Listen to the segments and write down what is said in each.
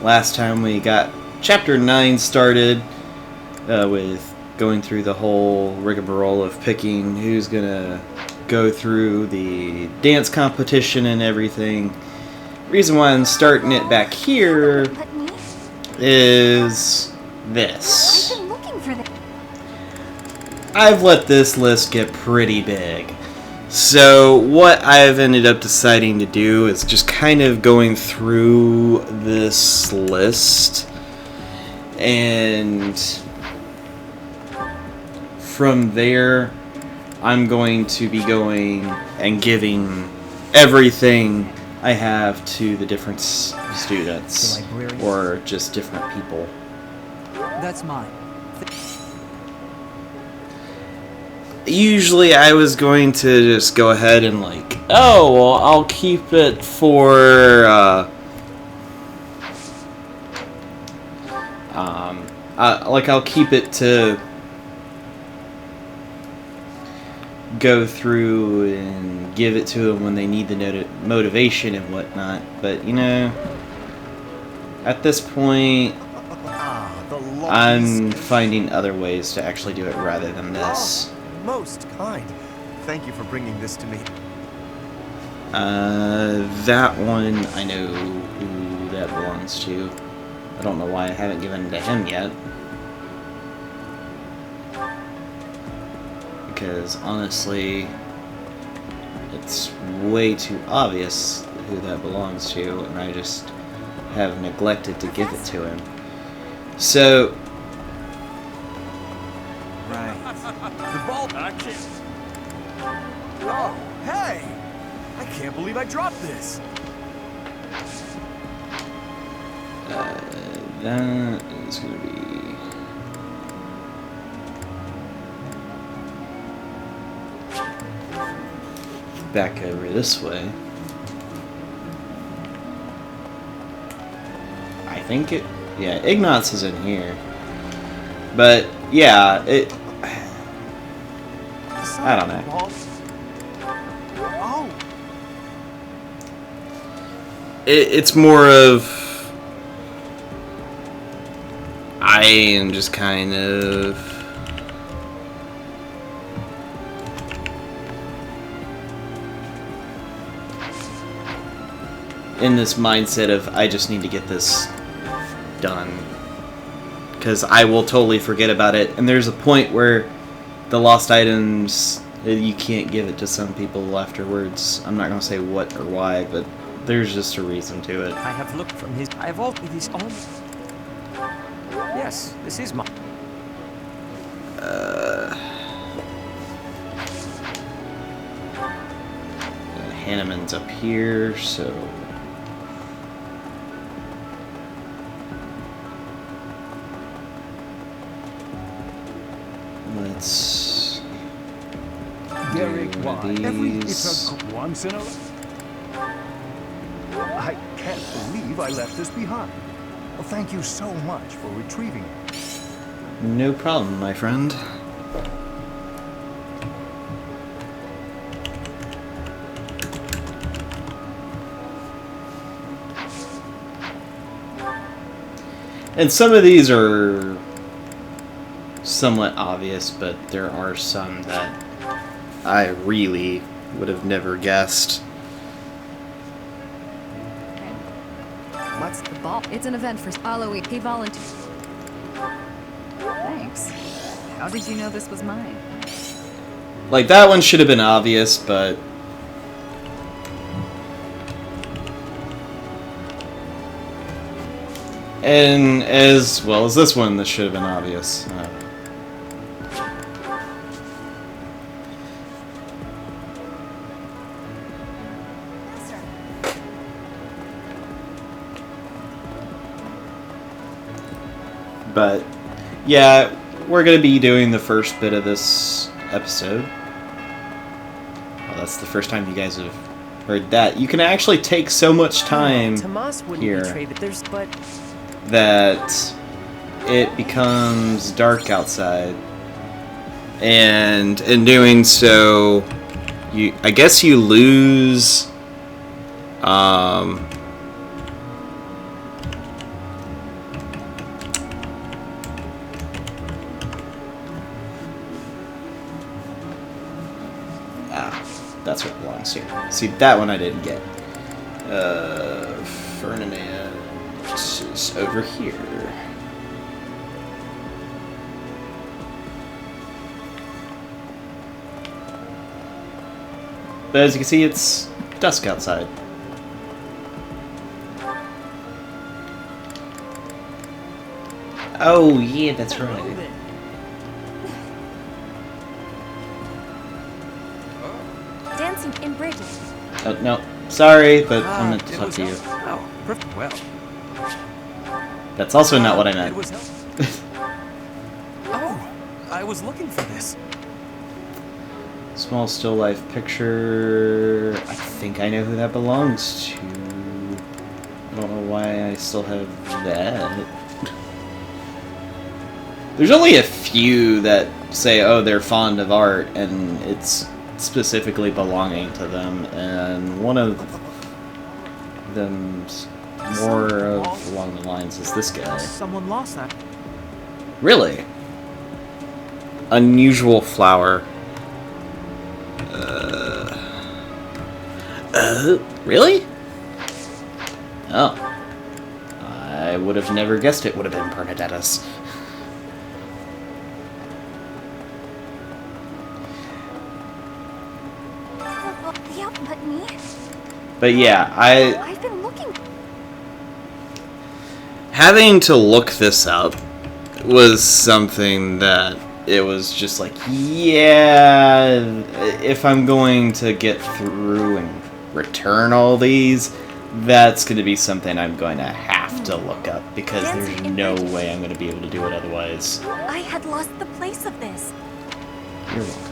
last time we got Chapter 9 started with going through the whole rigmarole of picking who's gonna go through the dance competition and everything. Reason why I'm starting it back here is this. I've let this list get pretty big. So what I've ended up deciding to do is just kind of going through this list, and from there I'm going to be going and giving everything I have to the different students, or just different people. That's mine. Usually I was going to just go ahead and like, oh, well, I'll keep it for, I'll keep it to go through and give it to them when they need the motivation and whatnot. But, you know, at this point, I'm finding other ways to actually do it rather than this. Most kind. Thank you for bringing this to me. That one, I know who that belongs to. I don't know why I haven't given it to him yet. Because, honestly, it's way too obvious who that belongs to, and I just have neglected to give it to him. So... Right. The ball... Oh, hey! I can't believe I dropped this! That is going to be... back over this way. I think it... yeah, Ignatz is in here. But, yeah, it... I don't know. It's more of... I am just kind of... in this mindset of, I just need to get this done. Because I will totally forget about it. And there's a point where the lost items, you can't give it to some people afterwards. I'm not going to say what or why, but there's just a reason to it. I have looked from his... I have altered his own... Yes, this is my... Hanneman's up here, so... let's... Derek, why? These. Once in a... I can't believe I left this behind. Well, thank you so much for retrieving it. No problem, my friend. And some of these are somewhat obvious, but there are some that I really would have never guessed. What's the ball? It's an event for Halloween. He volunteered. Thanks. How did you know this was mine? Like, that one should have been obvious, but... and as well as this one, this should have been obvious. But, yeah, we're going to be doing the first bit of this episode. Well, that's the first time you guys have heard that. You can actually take so much time here that it becomes dark outside. And in doing so, I guess you lose That's what it belongs to. See, that one I didn't get. Ferdinand is over here. But as you can see, it's dusk outside. Oh, yeah, that's right. Dancing in Bridget. Oh, no. Sorry, but I'm meant to It talk was to you. Oh, perfect. Well, That's also not what I it meant. was Oh, I was looking for this. Small still life picture. I think I know who that belongs to. I don't know why I still have that. There's only a few that say, oh, they're fond of art, and it's specifically belonging to them, and one of them's more of along the lines as this guy. Someone lost that. Really? Unusual flower. Really? Oh. I would have never guessed it would have been Bernadette's. Yep, but me? But yeah, I've been looking. having to look this up was something that it was just like, yeah, if I'm going to get through and return all these, that's going to be something I'm going to have to look up, because there's no way I'm going to be able to do it otherwise. I had lost the place of this. You're welcome.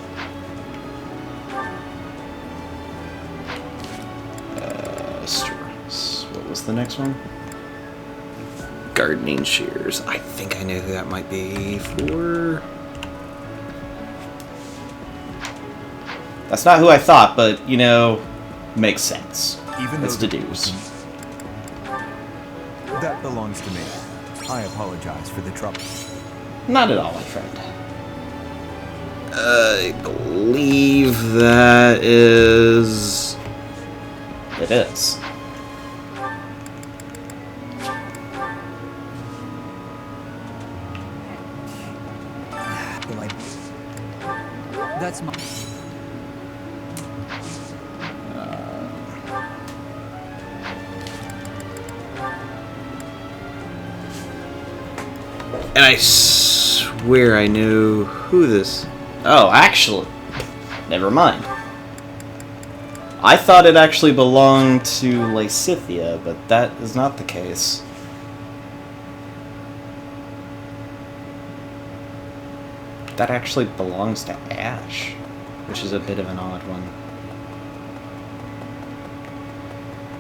Stories. What was the next one? Gardening shears. I think I know who that might be for. That's not who I thought, but, you know, makes sense. Even It's though deduced. that belongs to me. I apologize for the trouble. Not at all, my friend. I believe that is... It is. That's my. And I swear I knew who this... Oh, actually. Never mind. I thought it actually belonged to Lysithia, but that is not the case. That actually belongs to Ash, which is a bit of an odd one.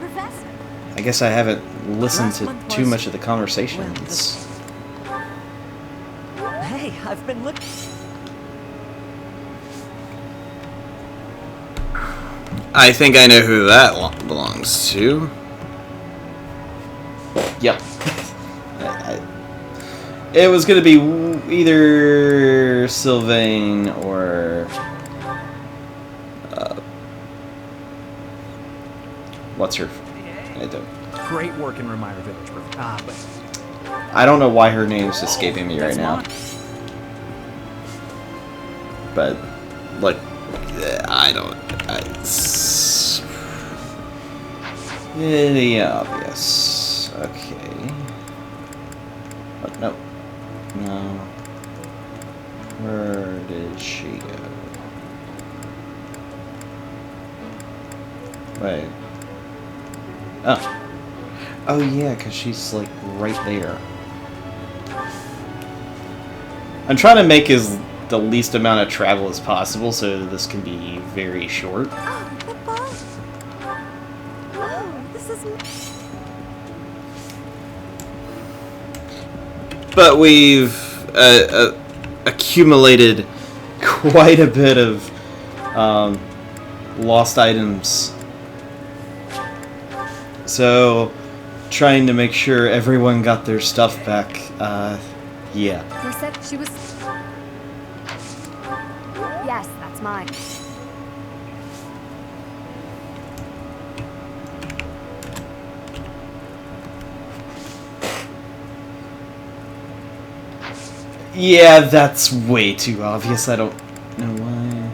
Professor. I guess I haven't listened Last to month too was- much of the conversations. Hey, I've been looking. I think I know who that belongs to. Yep. It was going to be either Sylvain or... what's her... Great work in Remire Village, but I don't know why her name's escaping me right now. But, like, I don't... It's... really obvious. Okay. But no. No. Where did she go? Wait. Oh. Oh yeah, because she's like right there. I'm trying to make the least amount of travel as possible so that this can be very short. Oh, the ball. Oh, this is. But we've accumulated quite a bit of lost items. So, trying to make sure everyone got their stuff back, yeah. Merced, she was. Yes, that's mine. Yeah, that's way too obvious. I don't know why.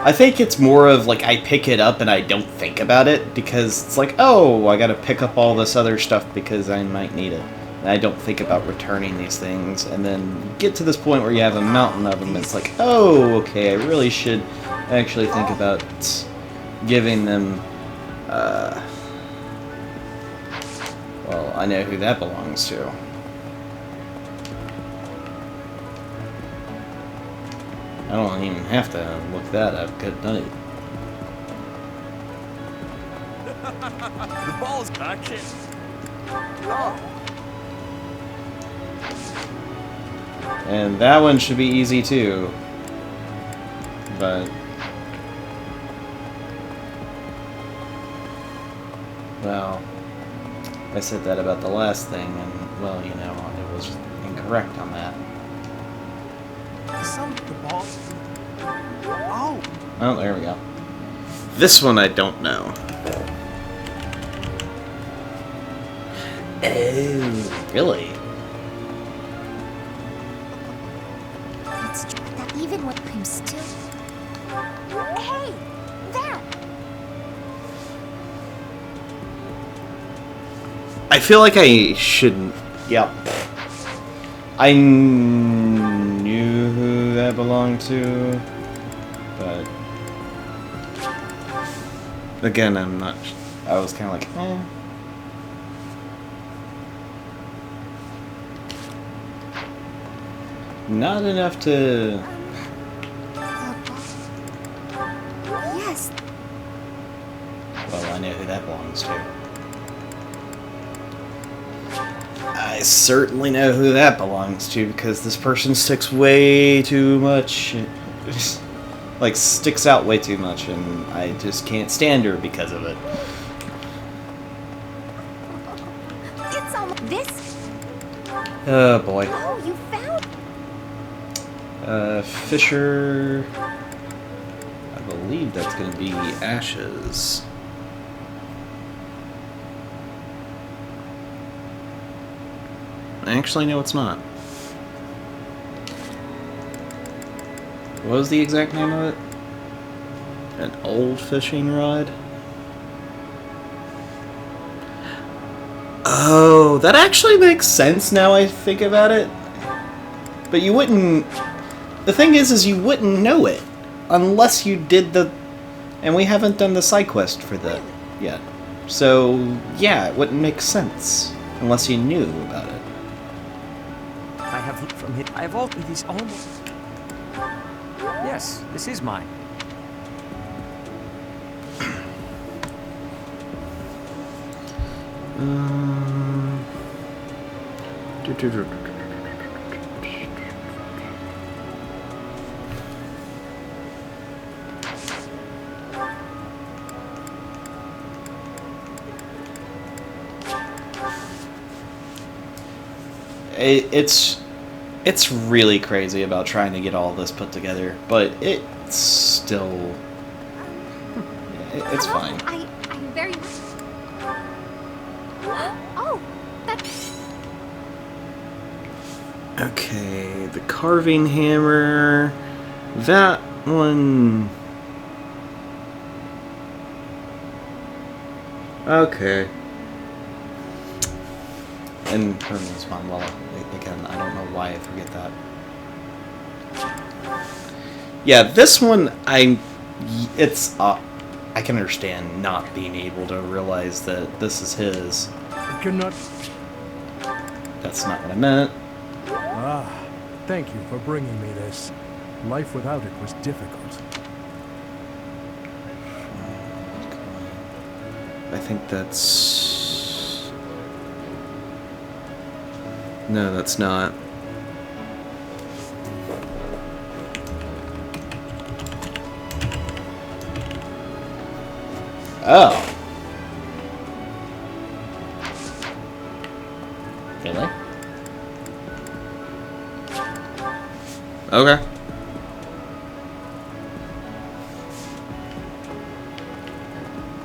I think it's more of like I pick it up and I don't think about it because it's like, oh, I gotta pick up all this other stuff because I might need it. And I don't think about returning these things. And then you get to this point where you have a mountain of them. It's like, oh, okay, I really should actually think about giving them. Well, I know who that belongs to. I don't even have to look that up. Could done it. The ball's back in. Oh. And that one should be easy too. But well, I said that about the last thing, and well, you know, it was incorrect on that. The ball. Oh. Oh, there we go. This one I don't know. Oh, really? It's true that even when I'm still... Hey! That! I feel like I shouldn't. Yep. I knew who that belonged to, but again, I'm not. I was kind of like, eh. Not enough to. Yes. Well, I know who that belongs to. I certainly know who that belongs to because this person sticks way too much. Like, sticks out way too much, and I just can't stand her because of it. It's almost... This... Oh, boy. Oh, you found... Fisher... I believe that's going to be Ashes. Actually, no, it's not. What was the exact name of it? An old fishing rod? Oh, that actually makes sense now I think about it. But you wouldn't... The thing is you wouldn't know it. Unless you did the... And we haven't done the side quest for that yet. So, yeah, it wouldn't make sense. Unless you knew about it. I have looked from it. I have altered this almost. Yes, this is mine. It's really crazy about trying to get all this put together, but it's still it's fine. I'm very... Oh, that's... Okay, the carving hammer, that one. Okay. And Herman's mom, well, again, I don't know why I forget that. Yeah, this one, I can understand not being able to realize that this is his. I cannot... That's not what I meant. Ah, thank you for bringing me this. Life without it was difficult. I think that's... No, that's not. Oh. Really? Okay.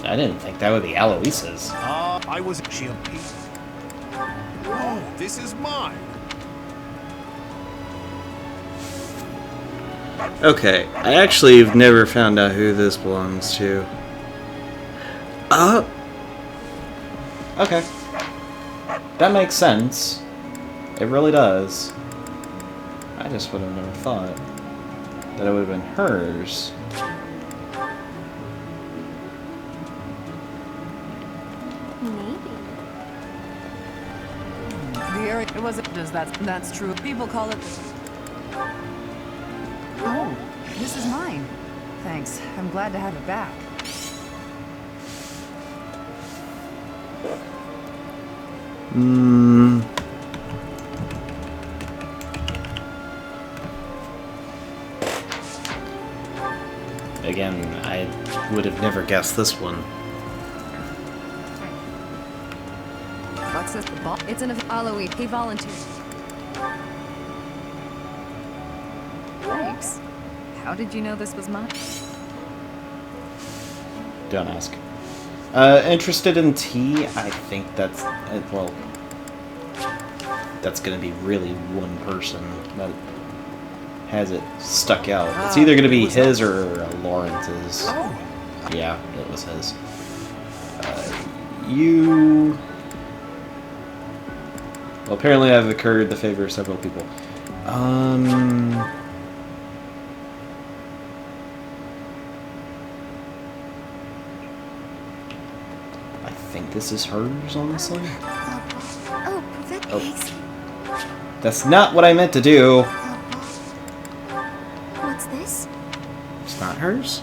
I didn't think that would be Aloisa's. I was GMP. Oh, this is mine. Okay, I actually have never found out who this belongs to. Okay. That makes sense. It really does. I just would have never thought that it would have been hers. Maybe. The area it wasn't just that's true. People call it. Oh, this is mine. Thanks. I'm glad to have it back. Again, I would have never guessed this one. What's this? The ball? It's an Aloe. He volunteered. Thanks. How did you know this was mine? Don't ask. Interested in tea? I think that's well. That's gonna be really one person that has it stuck out. It's either gonna be his or Lawrence's. Yeah, it was his. You. Well, apparently I've occurred the favor of several people. I think this is hers, honestly. Oh, Professor. Oh. That's not what I meant to do. What's this? It's not hers.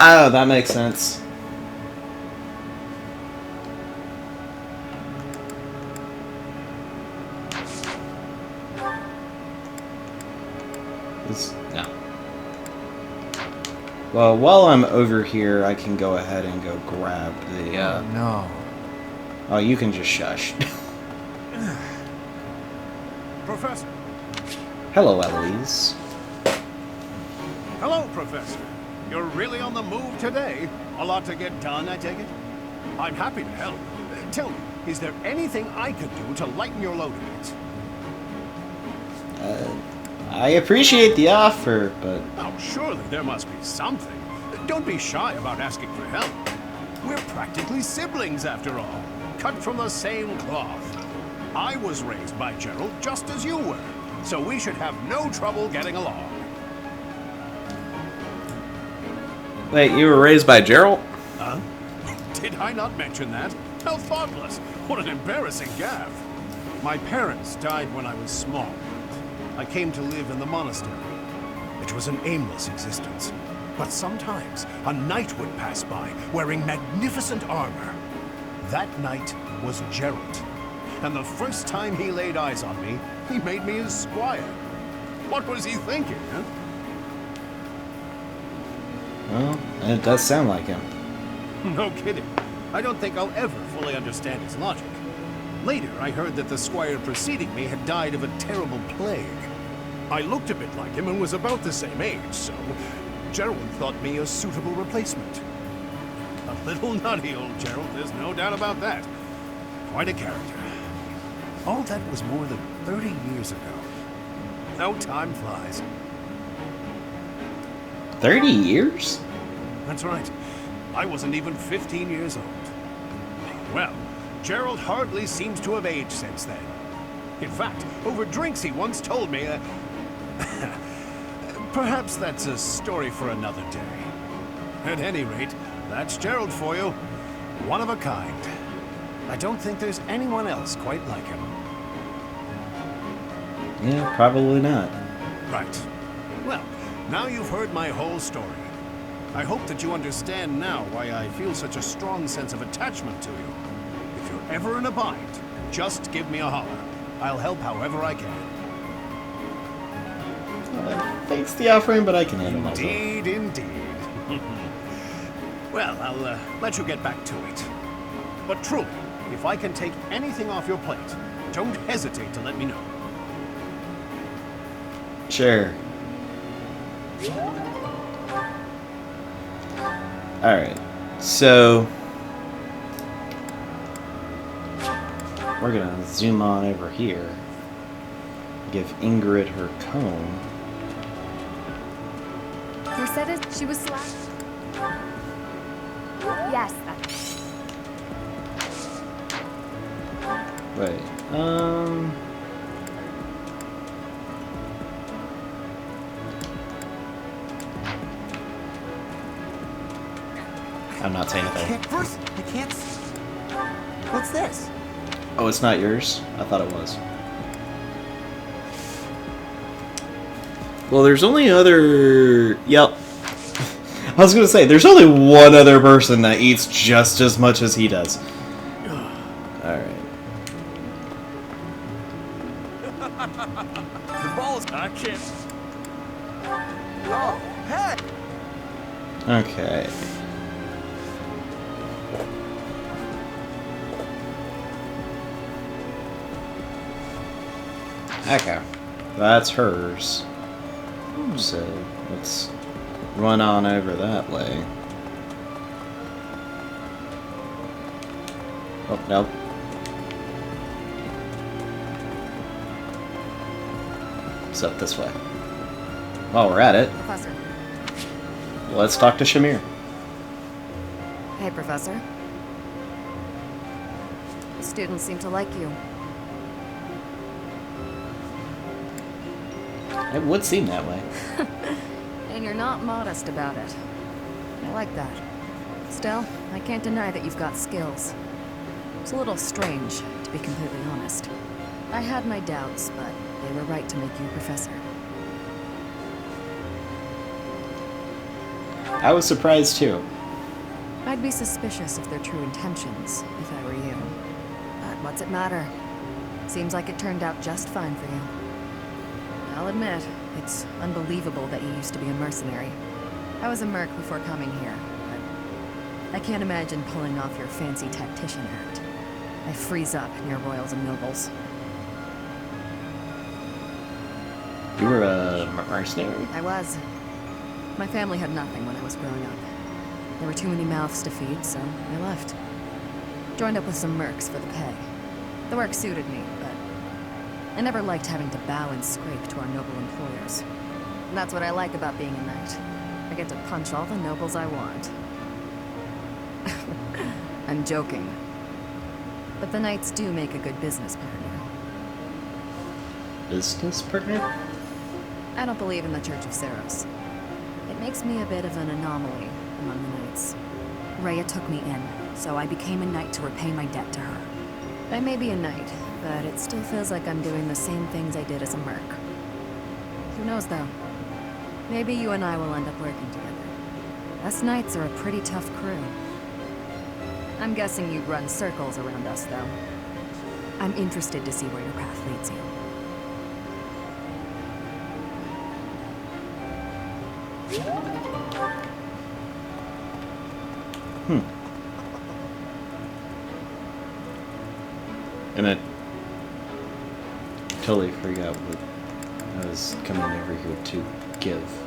Oh, that makes sense. No. Well, while I'm over here, I can go ahead and go grab the, No. Oh, you can just shush. Professor. Hello, Eloise. Hello, Professor. You're really on the move today. A lot to get done, I take it? I'm happy to help. Tell me, is there anything I could do to lighten your load a bit? I appreciate the offer, but... Oh, surely there must be something. Don't be shy about asking for help. We're practically siblings, after all. Cut from the same cloth. I was raised by Gerald just as you were, so we should have no trouble getting along. Wait, you were raised by Gerald? Huh? Did I not mention that? How thoughtless. What an embarrassing gaffe. My parents died when I was small. I came to live in the monastery. It was an aimless existence. But sometimes a knight would pass by wearing magnificent armor. That knight was Gerald. And the first time he laid eyes on me, he made me his squire. What was he thinking, huh? Well, it does sound like him. No kidding. I don't think I'll ever fully understand his logic. Later, I heard that the squire preceding me had died of a terrible plague. I looked a bit like him and was about the same age, so Gerald thought me a suitable replacement. A little nutty, old Gerald, there's no doubt about that. Quite a character. All that was more than 30 years ago. How time flies. 30 years? That's right. I wasn't even 15 years old. Well, Gerald hardly seems to have aged since then. In fact, over drinks he once told me, perhaps that's a story for another day. At any rate, that's Gerald for you. One of a kind. I don't think there's anyone else quite like him. Yeah, probably not. Right. Well, now you've heard my whole story. I hope that you understand now why I feel such a strong sense of attachment to you. If you're ever in a bind, just give me a holler. I'll help however I can. Thanks the offering, but I can handle myself. Indeed, indeed. Well, I'll let you get back to it. But truly, if I can take anything off your plate, don't hesitate to let me know. Sure. Alright, so... We're gonna zoom on over here. Give Ingrid her comb. Mercedes, she was slapped. Yes, Wait, I'm not saying anything. First, I can't. What's this? Oh, it's not yours? I thought it was. Well, there's only other... Yep. I was gonna say, there's only one other person that eats just as much as he does. Alright. The ball's... I can't... Oh, hey! Okay. Okay. That's hers. So, let's run on over that way. Oh, no. It's up this way. While we're at it, Professor. let's talk to Shamir. Hey, Professor. The students seem to like you. It would seem that way. And you're not modest about it. I like that. Still, I can't deny that you've got skills. It's a little strange, to be completely honest. I had my doubts, but they were right to make you professor. I was surprised too. I'd be suspicious of their true intentions, if I were you. But what's it matter? Seems like it turned out just fine for you. I'll admit, it's unbelievable that you used to be a mercenary. I was a merc before coming here, but I can't imagine pulling off your fancy tactician act. I freeze up near royals and nobles. You were a mercenary? I was. My family had nothing when I was growing up. There were too many mouths to feed, so I left. Joined up with some mercs for the pay. The work suited me, but I never liked having to bow and scrape to our noble employers. And that's what I like about being a knight. I get to punch all the nobles I want. I'm joking. But the knights do make a good business partner. Business partner? I don't believe in the Church of Seros. It makes me a bit of an anomaly among the knights. Rhea took me in, so I became a knight to repay my debt to her. I may be a knight, but it still feels like I'm doing the same things I did as a merc. Who knows, though? Maybe you and I will end up working together. Us knights are a pretty tough crew. I'm guessing you'd run circles around us, though. I'm interested to see where your path leads you. And I totally forgot what I was coming over here to give.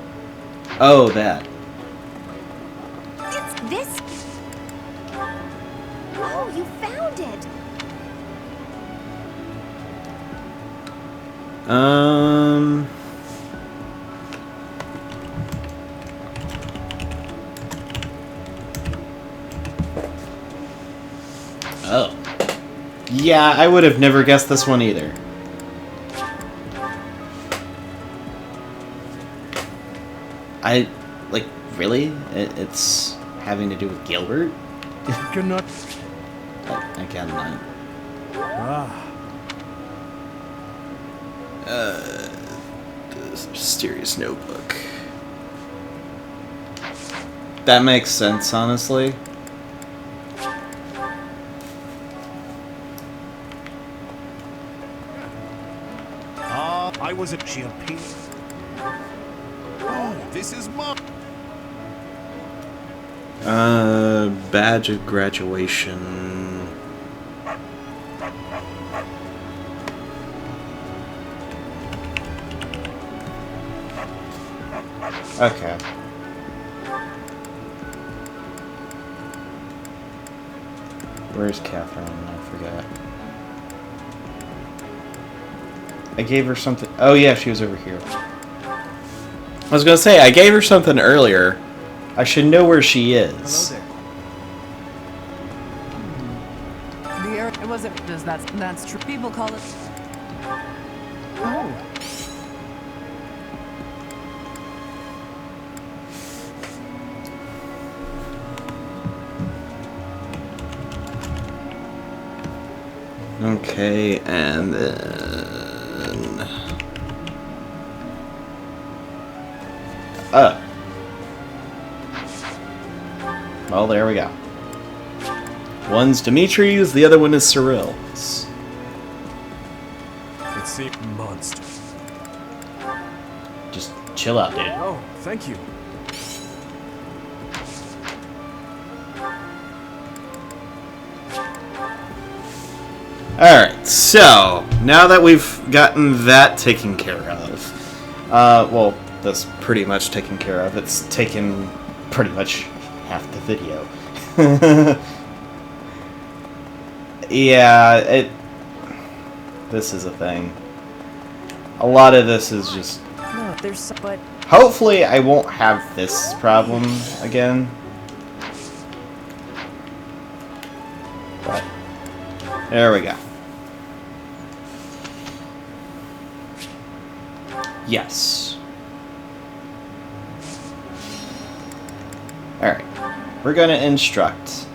Oh, that. it's this. Oh, you found it. Oh. Yeah, I would have never guessed this one either. Like, really? It's having to do with Gilbert? Cannot. I cannot. Ah, This mysterious notebook. That makes sense, honestly. I was at GMP. Oh, this is Mom. Badge of graduation. Okay. Where's Catherine? I forgot. I gave her something. Oh yeah, she was over here. I was gonna say, I gave her something earlier. I should know where she is. Hello there. The air. It wasn't. That's true. People call it. Oh. Okay, and then... Well, there we go. One's Dimitri's, the other one is Cyril's. It's a monster. Just chill out, dude. Oh, thank you. Alright, so, now that we've gotten that taken care of, well, that's pretty much taken care of. It's taken pretty much half the video. Yeah, this is a thing. A lot of this is just... No, there's but. Hopefully I won't have this problem again. But, there we go. Yes. Alright. We're going to instruct.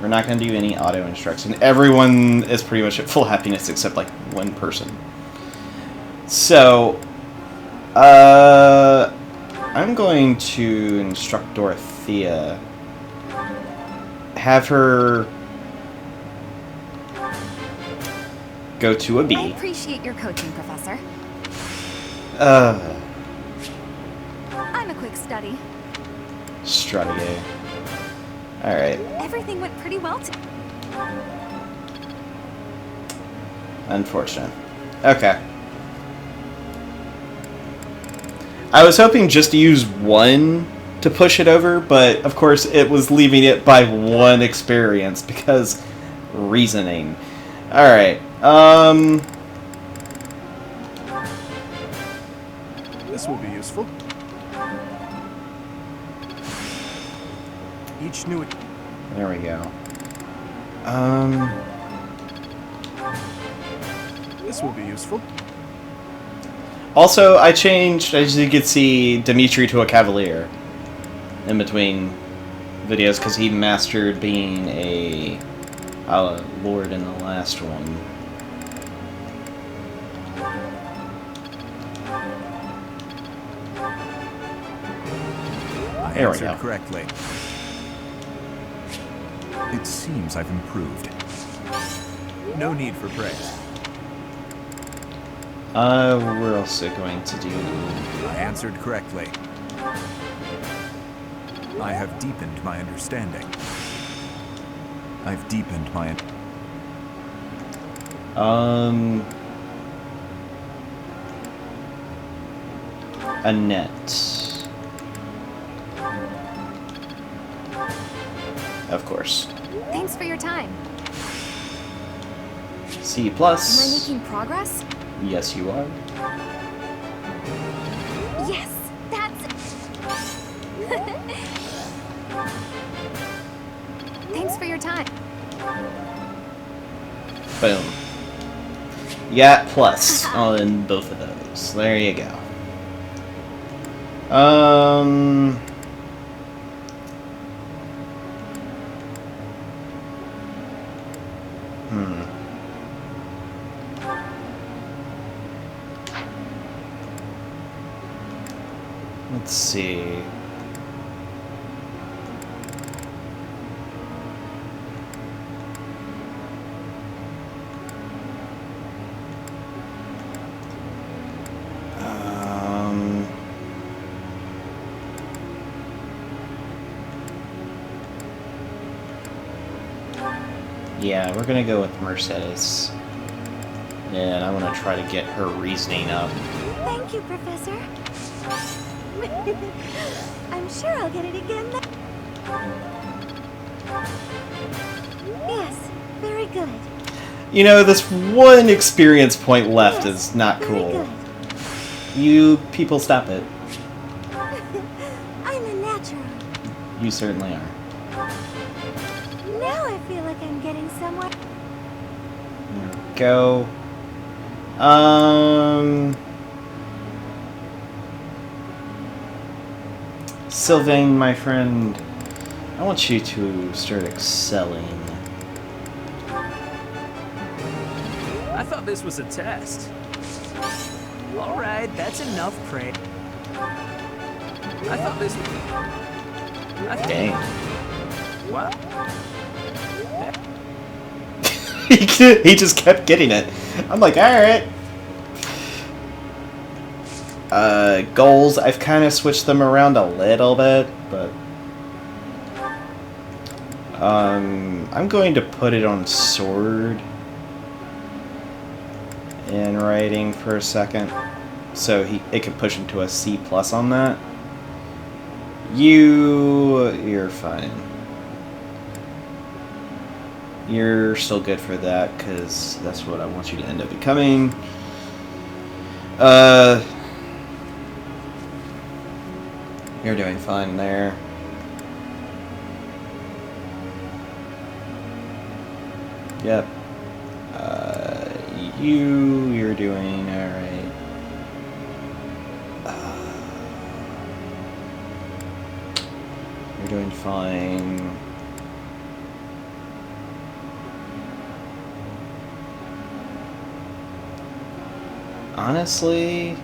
We're not going to do any auto instruction. Everyone is pretty much at full happiness except like one person. So, I'm going to instruct Dorothea. Have her go to a I B. appreciate your coaching, Professor. I'm a quick study. Stradier. Alright. Everything went pretty well. Unfortunate. Okay. I was hoping just to use one to push it over, but of course it was leaving it by one experience because reasoning. Alright. This will be useful. Each new... There we go. This will be useful. Also, I changed, as you can see, Dimitri to a Cavalier in between videos because he mastered being a Lord in the last one. I There we answered go. correctly. It seems I've improved. No need for praise. We're also going to do... I answered correctly. I have deepened my understanding. I've deepened my... Annette. Of course. Thanks for your time. C+. Am I making progress? Yes, you are. Yes, that's... Thanks for your time. Boom. You got plus on both of those. There you go. Let's see. Yeah, we're gonna go with Mercedes. And I want to try to get her reasoning up. Thank you, Professor. I'm sure I'll get it again. Yes, very good. You know, this one experience point left is not Very cool. good. You people stop it. I'm a natural. You certainly are. Now I feel like I'm getting somewhere. There we go. Sylvain, my friend, I want you to start excelling. I thought this was a test. All right, that's enough, Pray. I thought this was... Dang. Wow. He just kept getting it. I'm like, alright. Goals, I've kind of switched them around a little bit, but... I'm going to put it on sword and writing for a second, so it can push him to a C+ on that. You're fine. You're still good for that, because that's what I want you to end up becoming. You're doing fine there. Yep. You're doing alright. You're doing fine. Honestly,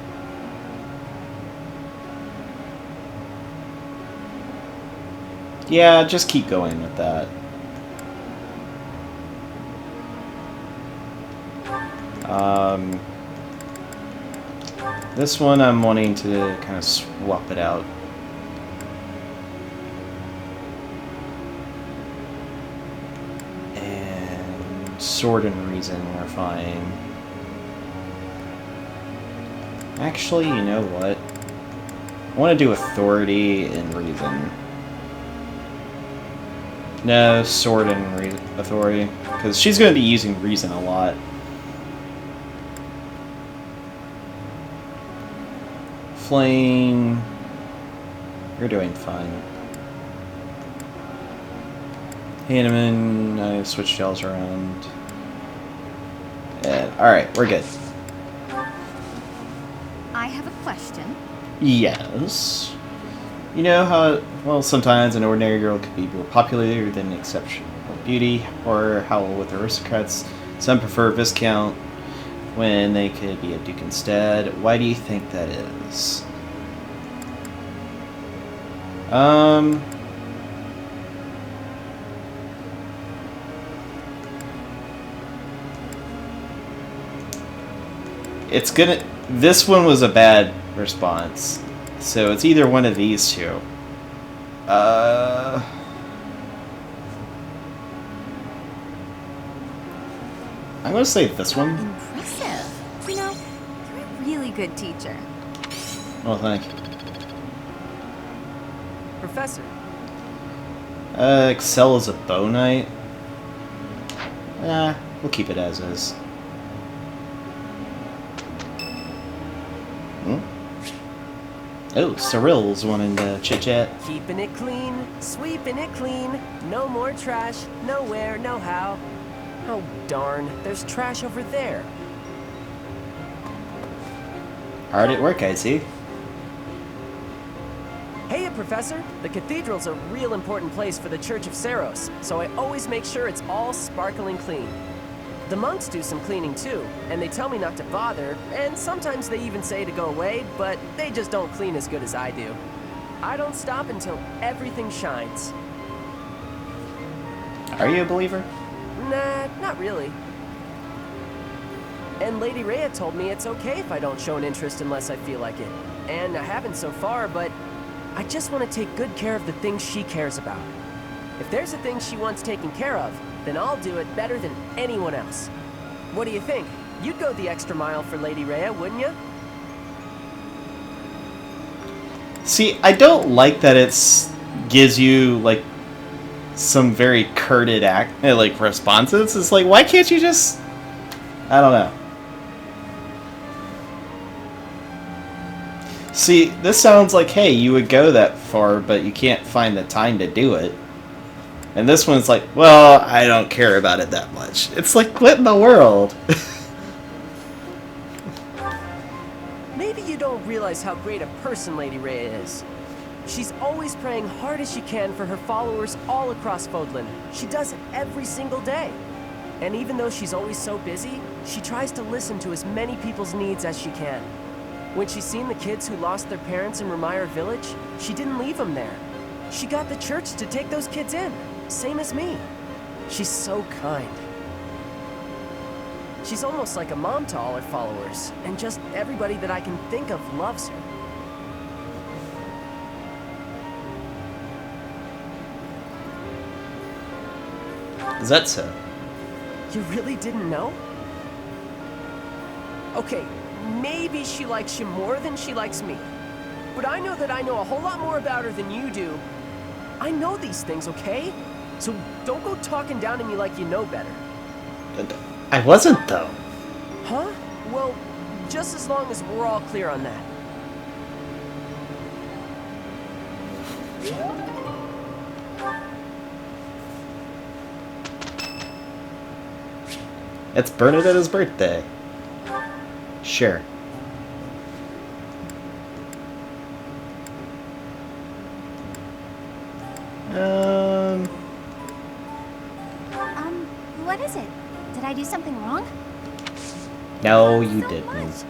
yeah, just keep going with that. This one I'm wanting to kind of swap it out. And sword and reason are fine. Actually, you know what? I want to do authority and reason. No, sword and authority, because she's going to be using reason a lot. Flayn, you're doing fine. Hanneman, I switched shells around. And alright, we're good. I have a question. Yes. You know how, well, sometimes an ordinary girl could be more popular than exceptional beauty, or how with aristocrats, some prefer Viscount when they could be a duke instead. Why do you think that is? It's gonna... This one was a bad response. So it's either one of these two. I'm gonna say this one. Impressive. You know, you're a really good teacher. Oh, thank you. Professor, Excel is a bow knight. We'll keep it as is. Oh, Cyril's wanting to chit-chat. Keeping it clean, sweeping it clean. No more trash, nowhere, no how. Oh darn, there's trash over there. Hard at work, I see. Hey, Professor, the cathedral's a real important place for the Church of Seros, so I always make sure it's all sparkling clean. The monks do some cleaning too, and they tell me not to bother, and sometimes they even say to go away, but they just don't clean as good as I do. I don't stop until everything shines. Are you a believer? Nah, not really. And Lady Rhea told me it's okay if I don't show an interest unless I feel like it. And I haven't so far, but I just want to take good care of the things she cares about. If there's a thing she wants taken care of, then I'll do it better than anyone else. What do you think? You'd go the extra mile for Lady Rhea, wouldn't you? See, I don't like that it's gives you like some very curded like responses. It's like, why can't you just I don't know. See, this sounds like, hey, you would go that far, but you can't find the time to do it. And this one's like, well, I don't care about it that much. It's like, what in the world? Maybe you don't realize how great a person Lady Rhea is. She's always praying hard as she can for her followers all across Fodlan. She does it every single day. And even though she's always so busy, she tries to listen to as many people's needs as she can. When she's seen the kids who lost their parents in Remire Village, she didn't leave them there. She got the church to take those kids in, same as me. She's so kind. She's almost like a mom to all her followers, and just everybody that I can think of loves her. Is that so? You really didn't know? Okay, maybe she likes you more than she likes me. But I know that I know a whole lot more about her than you do. I know these things, okay? So don't go talking down to me like you know better. I wasn't, though. Huh? Well, just as long as we're all clear on that. It's Bernadetta's birthday. Sure. What is it? Did I do something wrong? No, you So didn't. much.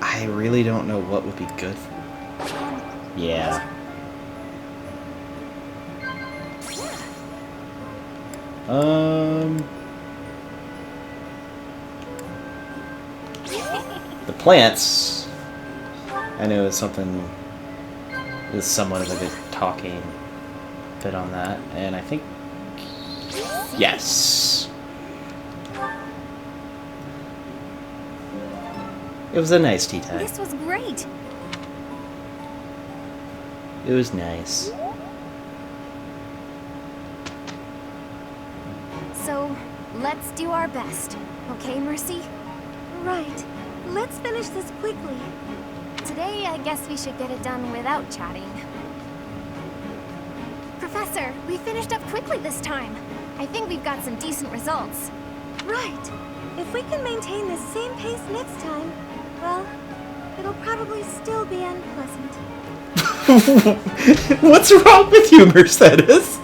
I really don't know what would be good for. Yeah. The plants. I know it's something. Is somewhat of a good talking bit on that, and I think yes. It was a nice tea time. This was great. It was nice. So, let's do our best. Okay, Mercy? Right. Let's finish this quickly. Today, I guess we should get it done without chatting. Professor, we finished up quickly this time. I think we've got some decent results. Right. If we can maintain this same pace next time, well, it'll probably still be unpleasant. What's wrong with you, Mercedes?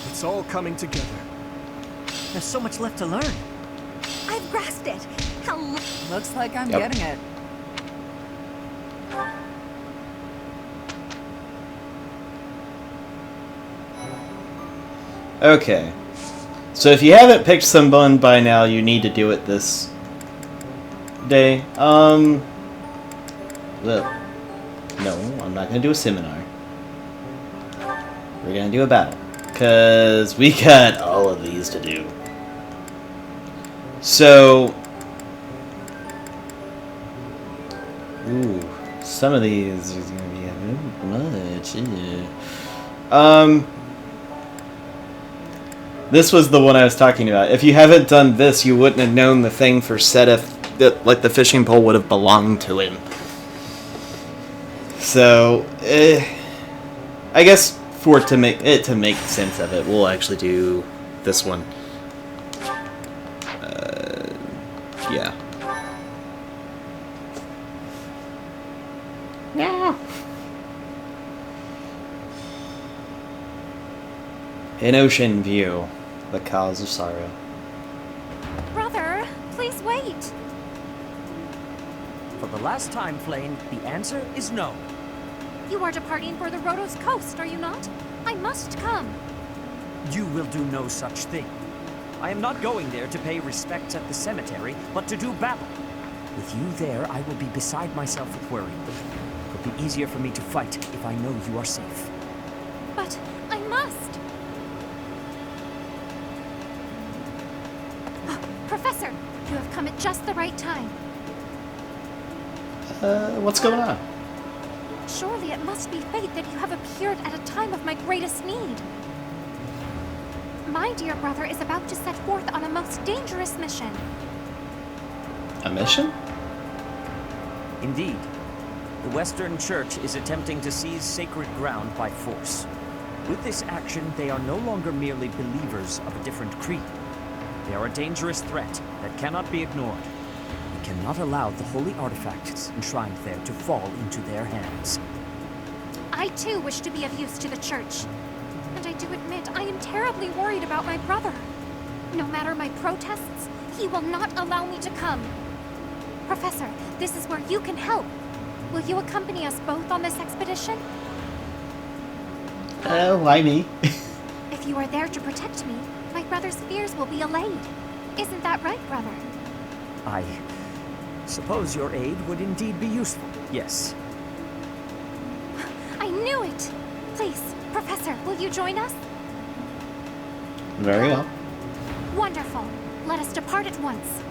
It's all coming together. There's so much left to learn. I've grasped it. How Looks like I'm Yep. getting it. Okay. So if you haven't picked someone by now, you need to do it this day. Well, no, I'm not gonna do a seminar. We're gonna do a battle. Cause we got all of these to do. So ooh, some of these is gonna be a bit much. Yeah. This was the one I was talking about. If you haven't done this, you wouldn't have known the thing for Seteth, that like the fishing pole would have belonged to him. So, I guess for it to make sense of it, we'll actually do this one. Yeah. Yeah. An ocean view, the cause of sorrow. Brother, please wait. For the last time, Flayn, the answer is no. You are departing for the Rhodos coast, are you not? I must come. You will do no such thing. I am not going there to pay respects at the cemetery, but to do battle. With you there, I will be beside myself with worry. It'll be easier for me to fight if I know you are safe. But I must. Oh, Professor, you have come at just the right time. What's going on? Surely it must be fate that you have appeared at a time of my greatest need. My dear brother is about to set forth on a most dangerous mission. A mission? Indeed. The Western Church is attempting to seize sacred ground by force. With this action, they are no longer merely believers of a different creed. They are a dangerous threat that cannot be ignored. We cannot allow the holy artifacts enshrined there to fall into their hands. I too wish to be of use to the Church. And I do admit I am terribly worried about my brother. No matter my protests, he will not allow me to come. Professor, this is where you can help. Will you accompany us both on this expedition? Why me? If you are there to protect me, my brother's fears will be allayed. Isn't that right, brother? I suppose your aid would indeed be useful, yes. I knew it! Please, Professor, will you join us? Very well. Wonderful. Let us depart at once.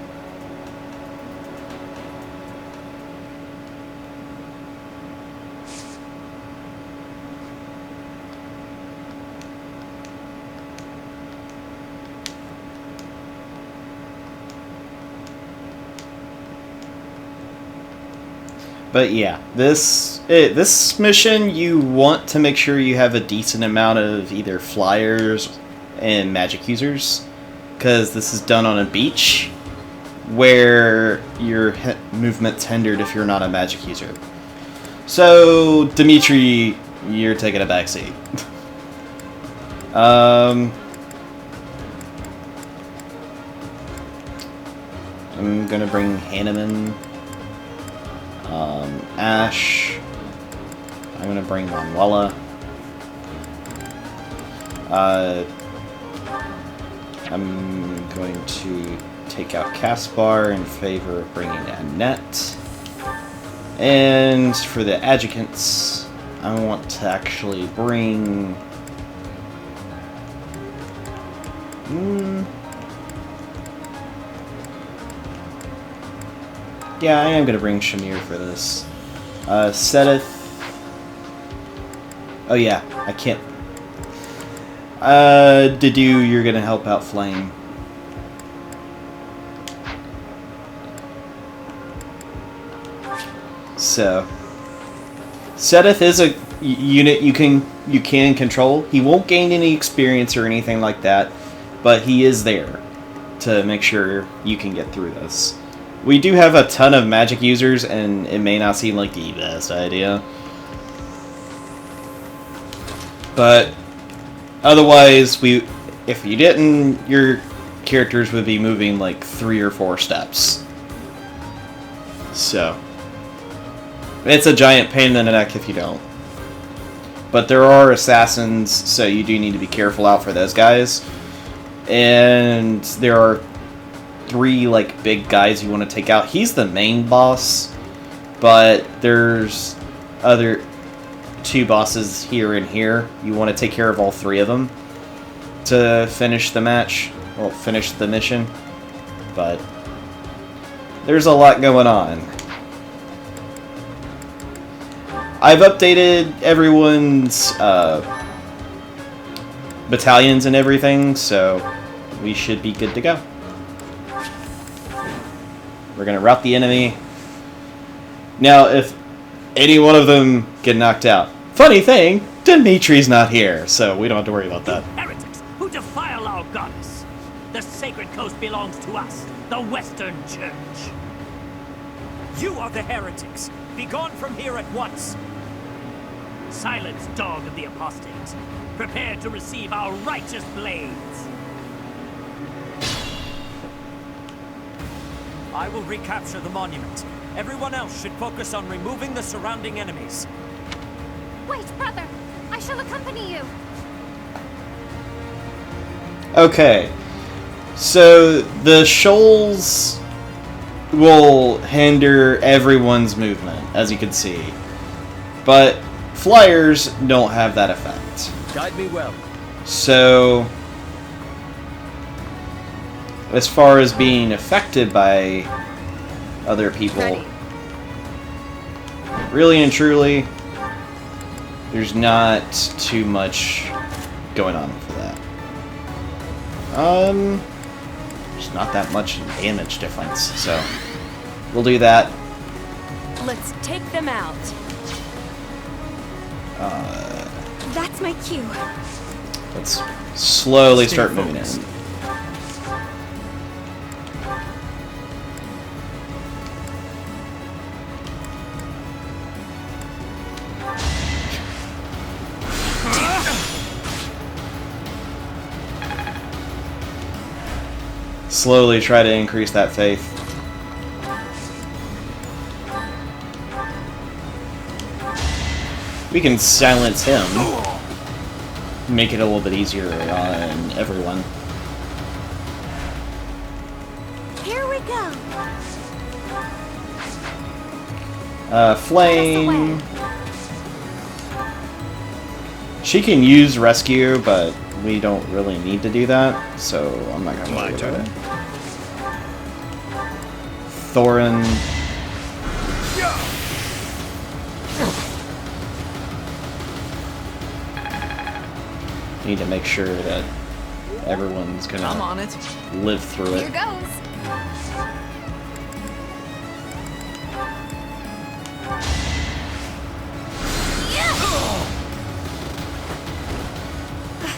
But yeah, this mission, you want to make sure you have a decent amount of either flyers and magic users, because this is done on a beach where your movement's hindered if you're not a magic user. So, Dimitri, you're taking a backseat. I'm gonna bring Hanneman. Ash. I'm gonna bring Manuela. I'm going to take out Caspar in favor of bringing Annette. And for the adjutants, I want to actually bring... Yeah, I am going to bring Shamir for this. Seteth. Oh yeah, I can't. Dedu, you're going to help out Flayn. So, Seteth is a unit you can control. He won't gain any experience or anything like that, but he is there to make sure you can get through this. We do have a ton of magic users, and it may not seem like the best idea. But otherwise, if you didn't, your characters would be moving like 3 or 4 steps. So, it's a giant pain in the neck if you don't. But there are assassins, so you do need to be careful out for those guys. And there are 3 like big guys you want to take out. He's the main boss, but there's other 2 bosses here and here. You want to take care of all 3 of them to finish the match, well, finish the mission. But there's a lot going on. I've updated everyone's battalions and everything, so we should be good to go. We're going to rout the enemy. Now, if any one of them get knocked out, funny thing, Dimitri's not here, so we don't have to worry about that. Heretics who defile our goddess. The sacred coast belongs to us, the Western Church. You are the heretics. Be gone from here at once. Silence, dog of the apostates. Prepare to receive our righteous blades. I will recapture the monument. Everyone else should focus on removing the surrounding enemies. Wait, brother! I shall accompany you! Okay. So the shoals will hinder everyone's movement, as you can see. But flyers don't have that effect. Guide me well. So, as far as being affected by other people, Ready. really and truly, there's not too much going on for that. There's not that much damage difference, so we'll do that. Let's take them out. That's my cue. Let's slowly start moving in. Slowly try to increase that faith. We can silence him. Make it a little bit easier on everyone. Here we go. Flayn. She can use rescue, but we don't really need to do that, so I'm not gonna worry about it. Thorin. Need to make sure that everyone's gonna I'm on it. live through Here it. goes.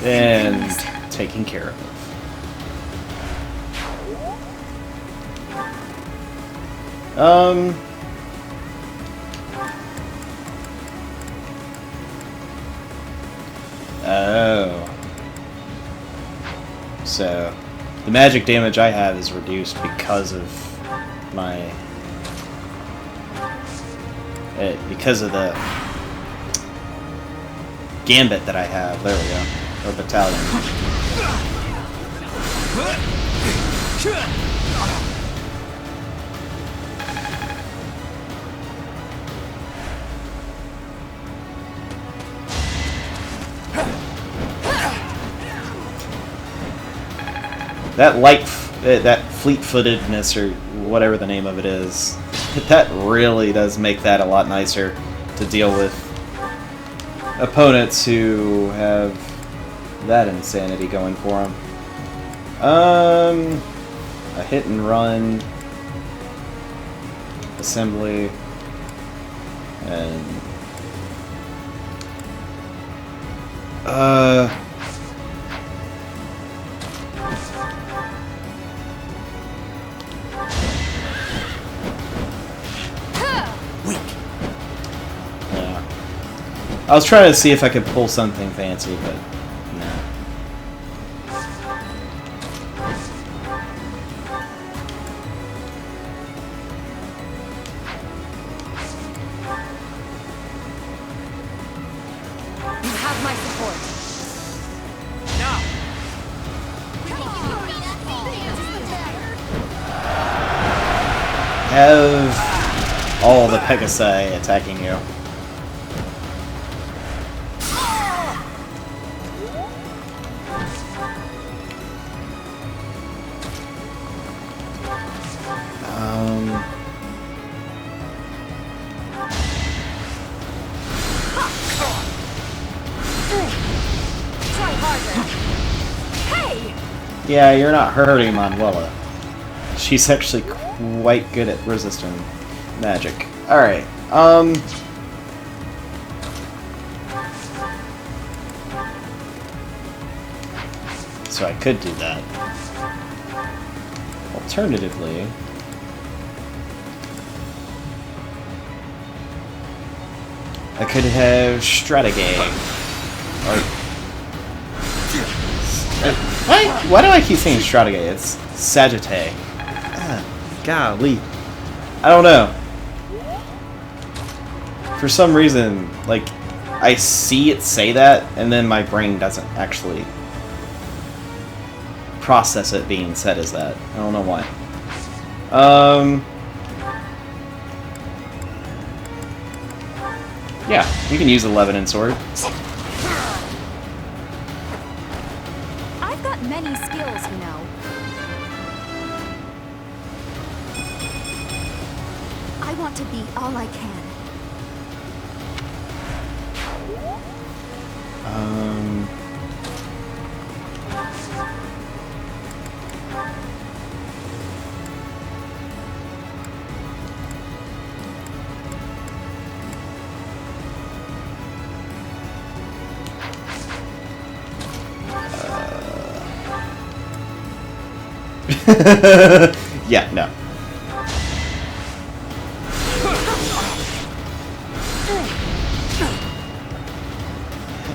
And taken care of. Oh. So, the magic damage I have is reduced because of my... because of the gambit that I have. There we go. Or battalion. That fleet-footedness, or whatever the name of it is, that really does make that a lot nicer to deal with opponents who have that insanity going for them. A hit and run, assembly, and I was trying to see if I could pull something fancy, but no. You have my support. Have all the Pegasi attacking you. Try harder. Hey! Yeah, you're not hurting Manuela. She's actually quite good at resisting magic. Alright, so I could do that. Alternatively, I could have Strategate. Or... Why do I keep saying Strategate? It's Sagittae. Golly. I don't know. For some reason, like, I see it say that, and then my brain doesn't actually process it being said as that. I don't know why. Yeah, we can use the Lebanon sword. I've got many skills, you know. I want to be all I can. Yeah, no.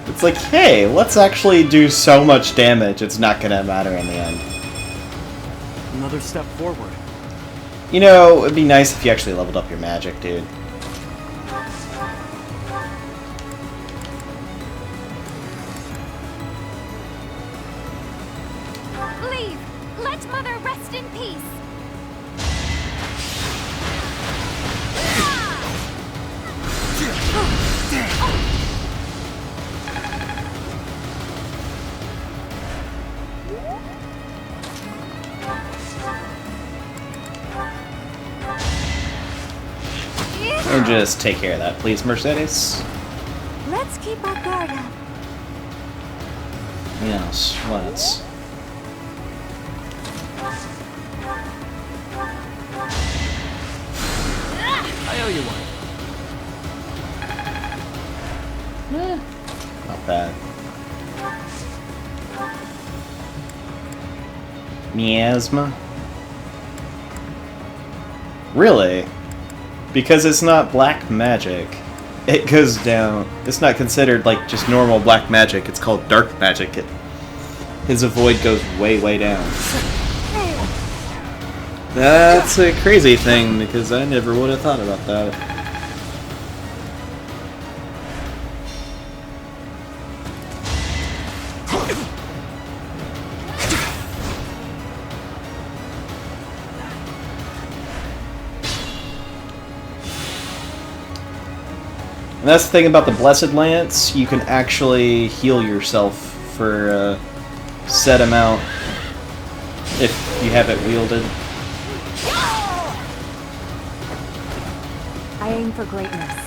It's like, hey, let's actually do so much damage, it's not gonna matter in the end. Another step forward. You know, it'd be nice if you actually leveled up your magic, dude. Leave! Let Mother rest in peace! And just take care of that, please, Mercedes. Let's keep our guard up. Yes, let's. I owe you one. Not bad. Miasma? Really? Because it's not black magic. It goes down. It's not considered like just normal black magic. It's called dark magic. His avoid goes way, way down. That's a crazy thing because I never would have thought about that. And that's the thing about the Blessed Lance, you can actually heal yourself for a set amount if you have it wielded. I aim for greatness.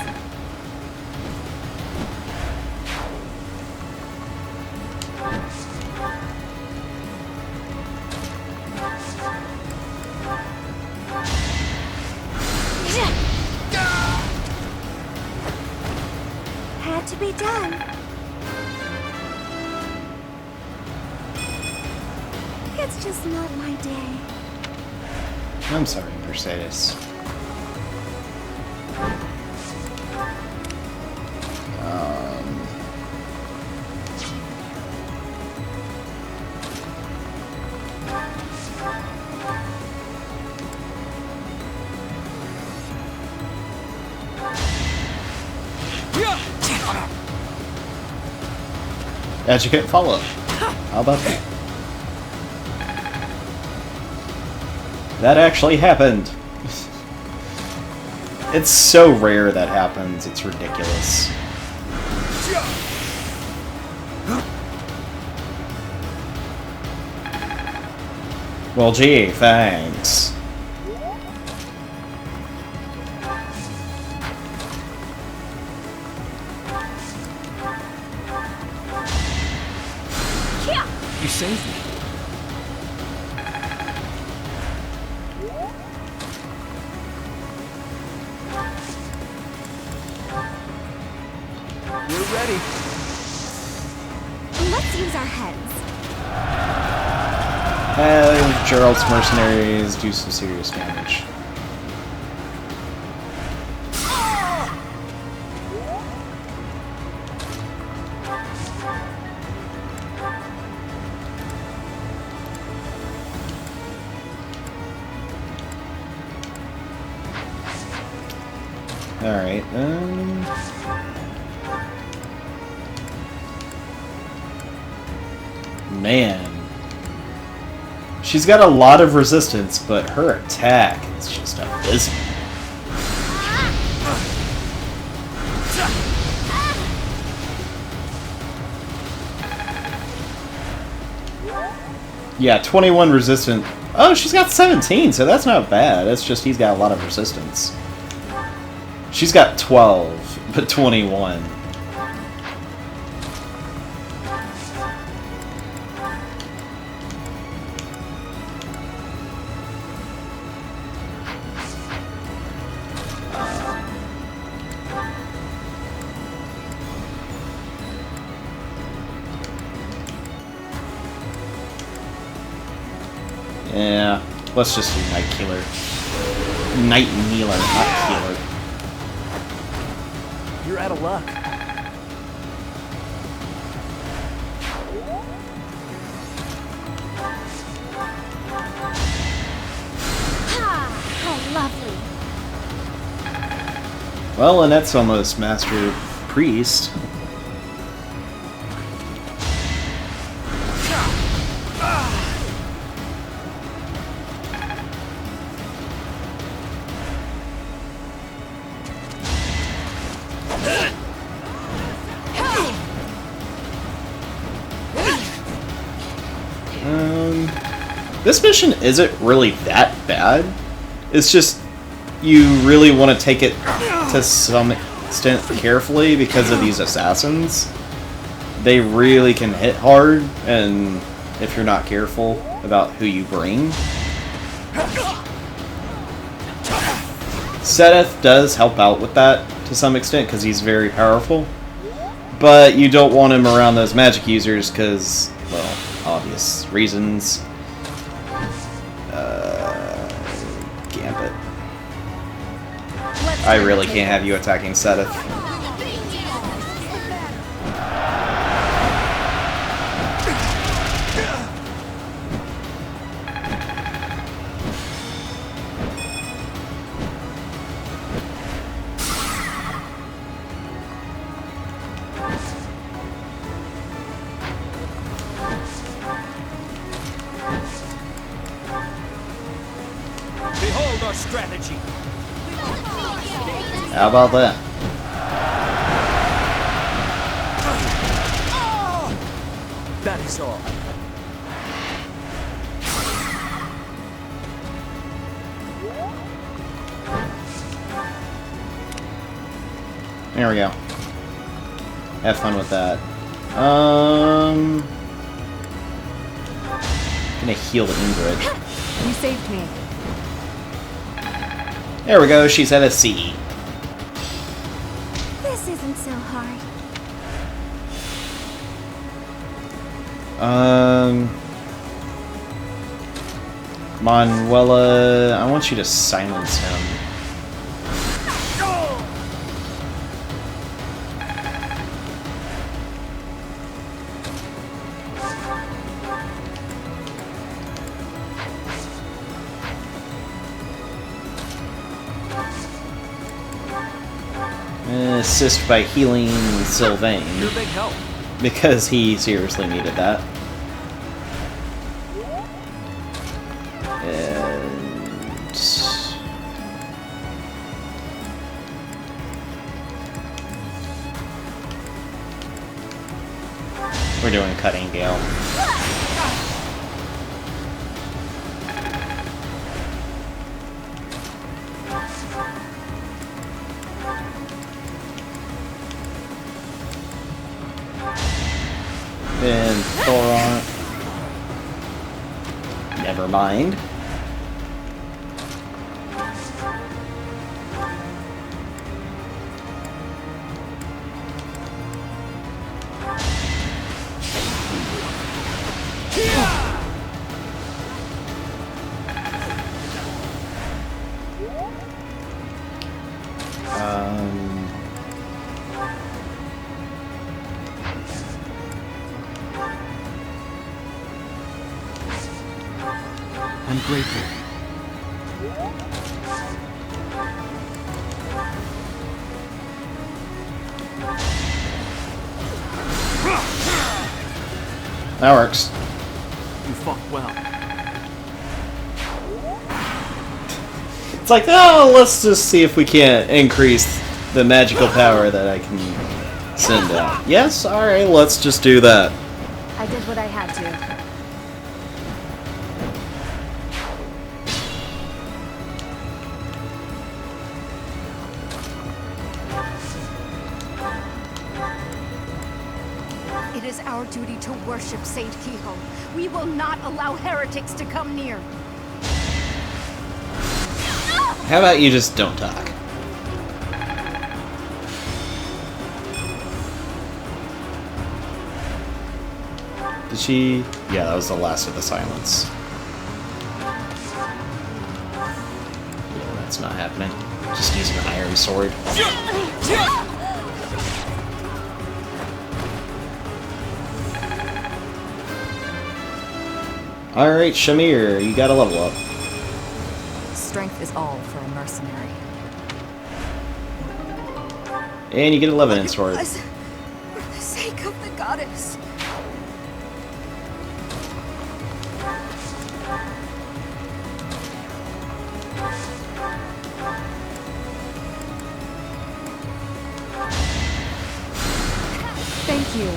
Had to be done. It's just not my day. I'm sorry, Mercedes. That you couldn't follow. How about that? That actually happened. It's so rare that happens, it's ridiculous. Well, gee, thanks. You saved me. We're ready. Let's use our heads. Gerald's mercenaries do some serious damage. Alright, man. She's got a lot of resistance, but her attack is just abysmal. Yeah, 21 resistant. Oh, she's got 17, so that's not bad. It's just he's got a lot of resistance. She's got 12, but 21. Yeah, let's just do Night Killer. Night Kneeler, not Healer. You're out of luck. How lovely. Well, Annette's almost Master Priest. This mission isn't really that bad. It's just you really want to take it to some extent carefully because of these assassins. They really can hit hard, and if you're not careful about who you bring. Seteth does help out with that to some extent because he's very powerful. But you don't want him around those magic users because, well, obvious reasons. Gambit. I really can't have you attacking Seteth. Behold our strategy. How about that? That is all. There we go. Have fun with that. Gonna heal Ingrid. You saved me. There we go, she's at a C. This isn't so hard. Manuela, I want you to silence him. Assist by healing Sylvain. You're a big help. Because he seriously needed that. And we're doing Cutting Gale. And Thoron. Never mind. I'm grateful. That works. You fought well. It's like, oh, let's just see if we can't increase the magical power that I can send out. Yes, alright, let's just do that. I did what I had to. It is our duty to worship Saint Kehoe. We will not allow heretics to come near. How about you just don't talk? Did she? Yeah, that was the last of the silence. Yeah, that's not happening. Just using an iron sword. Alright, Shamir, you gotta level up. Strength is all for a mercenary. And you get 11 in sword. For the sake of the goddess. Thank you.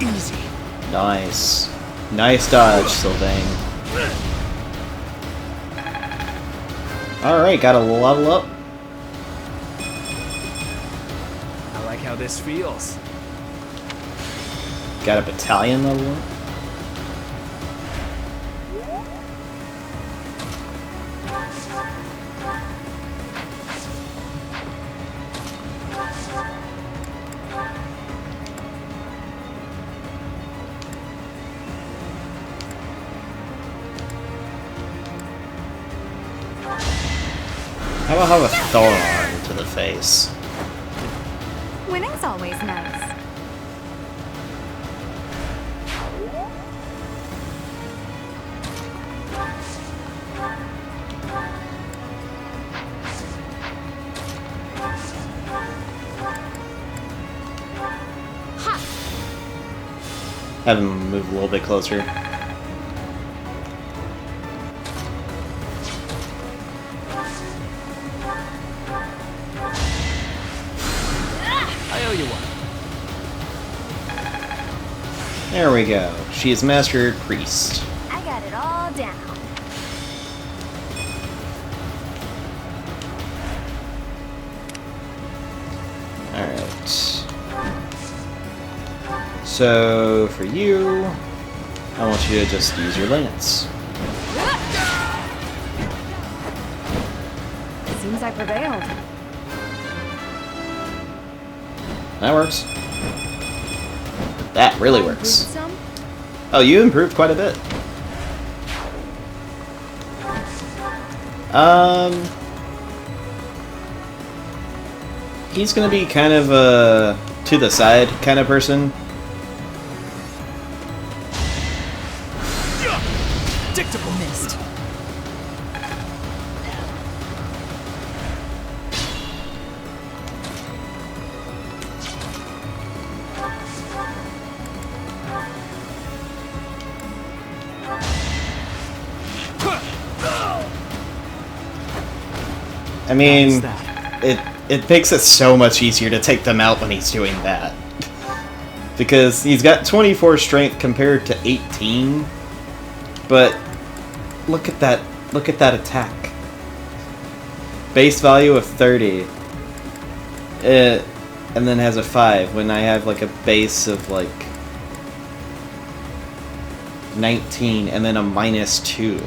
Easy. Nice. Nice dodge, Sylvain. Alright, gotta level up. I like how this feels. Got a battalion level up. How about have a thorn to the face? Winning's always nice. Have him move a little bit closer. I owe you one. There we go. She is mastered priest. I got it all down. Alright. So, for you, I want you to just use your lance. Seems I prevailed. That works. That really Improved works. some? Oh, you improved quite a bit. He's gonna be kind of a to the side kind of person. Predictable. Missed. I mean, it makes it so much easier to take them out when he's doing that. Because he's got 24 strength compared to 18. But look at that attack. Base value of 30. And then has a 5 when I have like a base of like 19 and then a -2.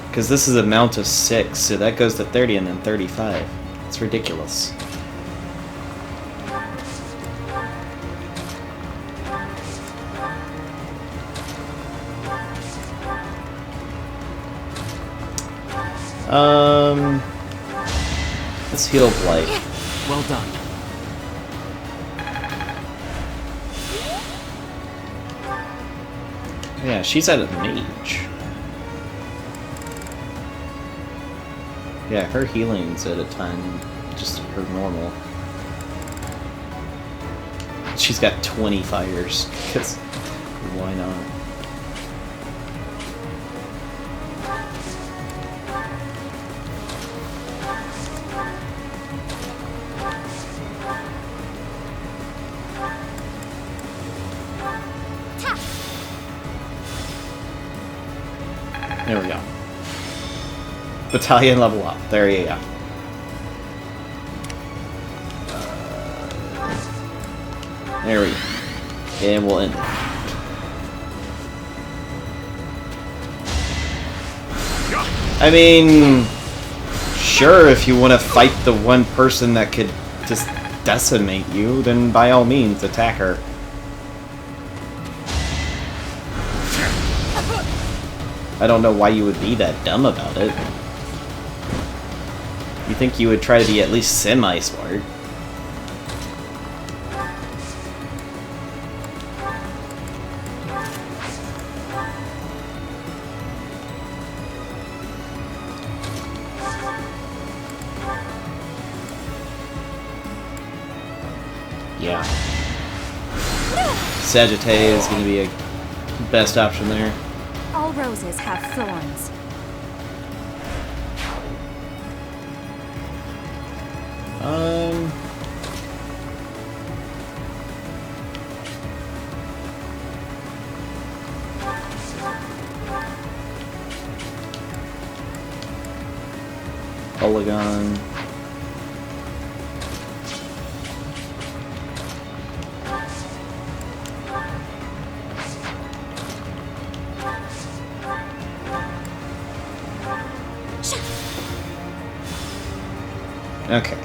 Because this is a mount of 6, so that goes to 30 and then 35. It's ridiculous. Let's heal Blight. Well done. Yeah, she's at a mage. Yeah, her healing's at a time, just her normal. She's got 20 fires, because why not? There we go. Battalion level up. There you go. There we go. And we'll end it. I mean, sure, if you want to fight the one person that could just decimate you, then by all means, attack her. I don't know why you would be that dumb about it. You think you would try to be at least semi-smart. Yeah. Sagittae is going to be a best option there. All roses have thorns. Polygon. Okay.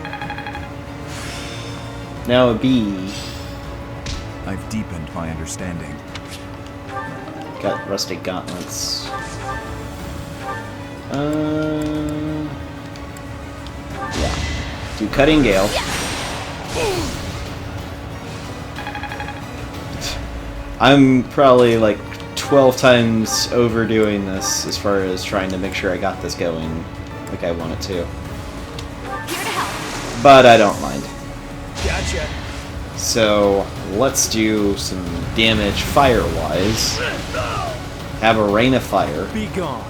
Now a B. I've deepened my understanding. Got rusty gauntlets. Yeah. Do cutting gale. I'm probably like 12 times overdoing this as far as trying to make sure I got this going like I want it to. But I don't mind. Gotcha. So let's do some damage fire-wise. Have a rain of fire. Be gone.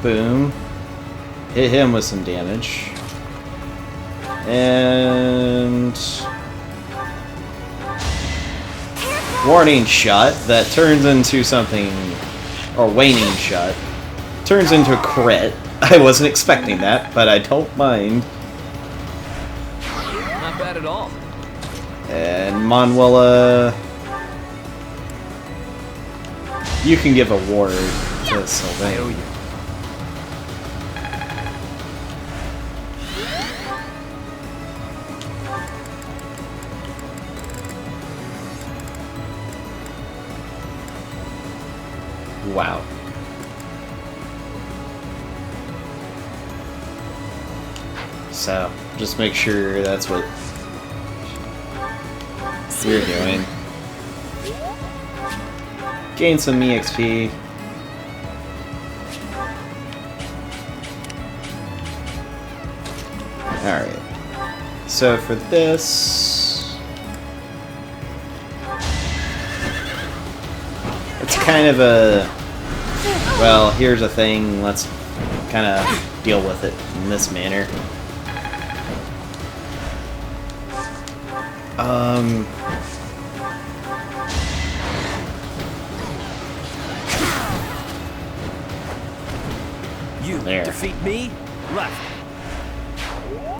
Boom. Hit him with some damage. And warning shot that turns into something, or waning shot turns into a crit. I wasn't expecting that, but I don't mind. Not bad at all. And Manuela, you can give a ward to Sylvain. Wow. So, just make sure that's what you're doing. Gain some EXP. Alright. So for this, it's kind of a, well, here's a thing, let's kind of deal with it in this manner. You there. defeat me? Left.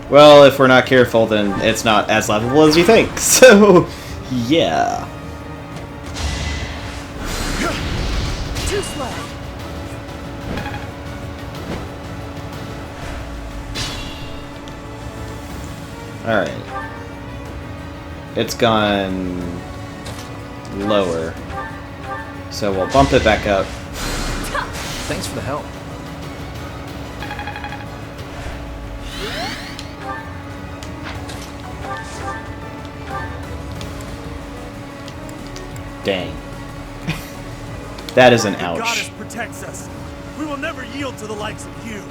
Well, if we're not careful, then it's not as lovable as you think. So, yeah. Too slow. Alright. It's gone lower. So we'll bump it back up. Thanks for the help. Dang. That is an The goddess ouch. protects us. We will never yield to the likes of you.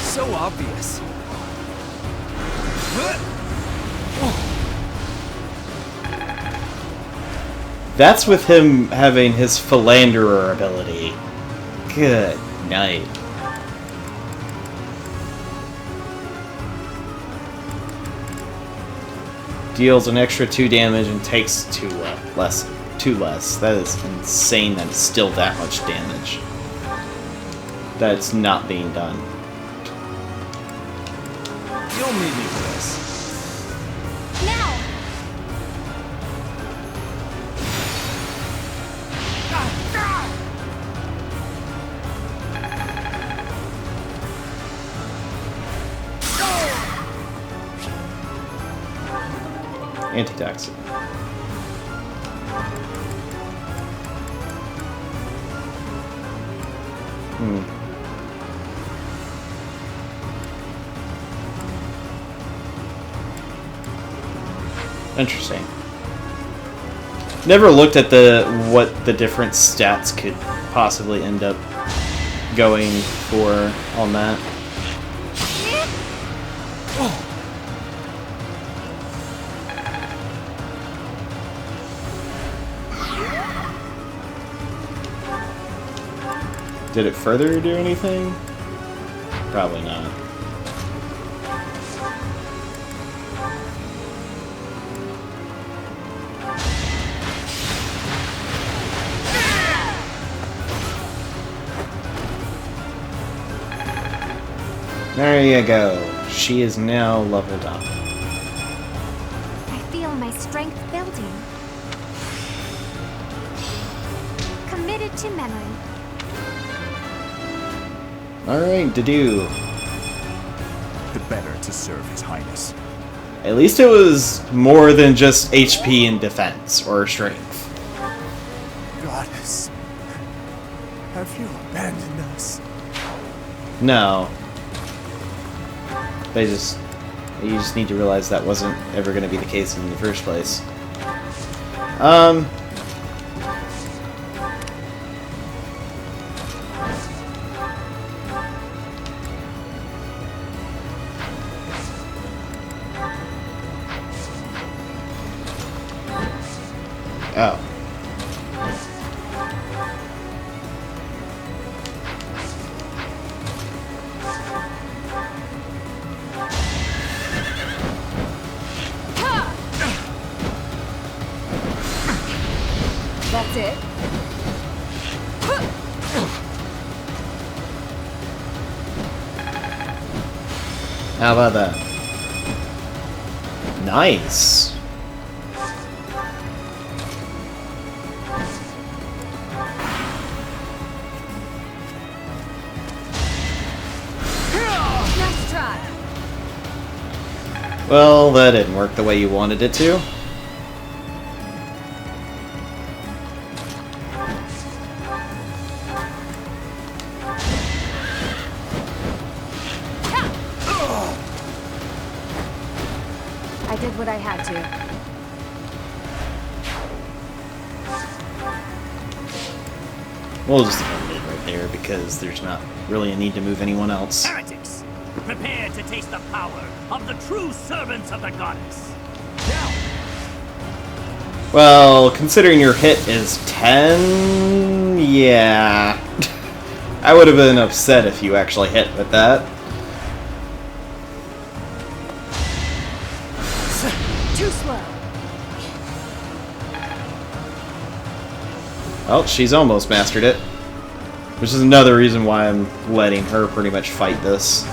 So obvious. That's with him having his philanderer ability. Good night. Deals an extra 2 damage and takes 2 less. That is insane that it's still that much damage. That's not being done. You'll need me for this. Now! Antitoxin. Interesting. Never looked at what the different stats could possibly end up going for on that. Did it further do anything? Probably not. There you go. She is now leveled up. I feel my strength building. Committed to memory. Alright, to do. The better to serve His Highness. At least it was more than just HP and defense or strength. Goddess, have you abandoned us? No. You just need to realize that wasn't ever going to be the case in the first place. Oh. That's it. How about that? Nice. Nice try. Well, that didn't work the way you wanted it to. I did what I had to. We'll just end it right there because there's not really a need to move anyone else. Heretics! Prepare to taste the power of the true servants of the goddess. Well, considering your hit is 10, yeah. I would have been upset if you actually hit with that. Too slow. Well, she's almost mastered it. Which is another reason why I'm letting her pretty much fight this.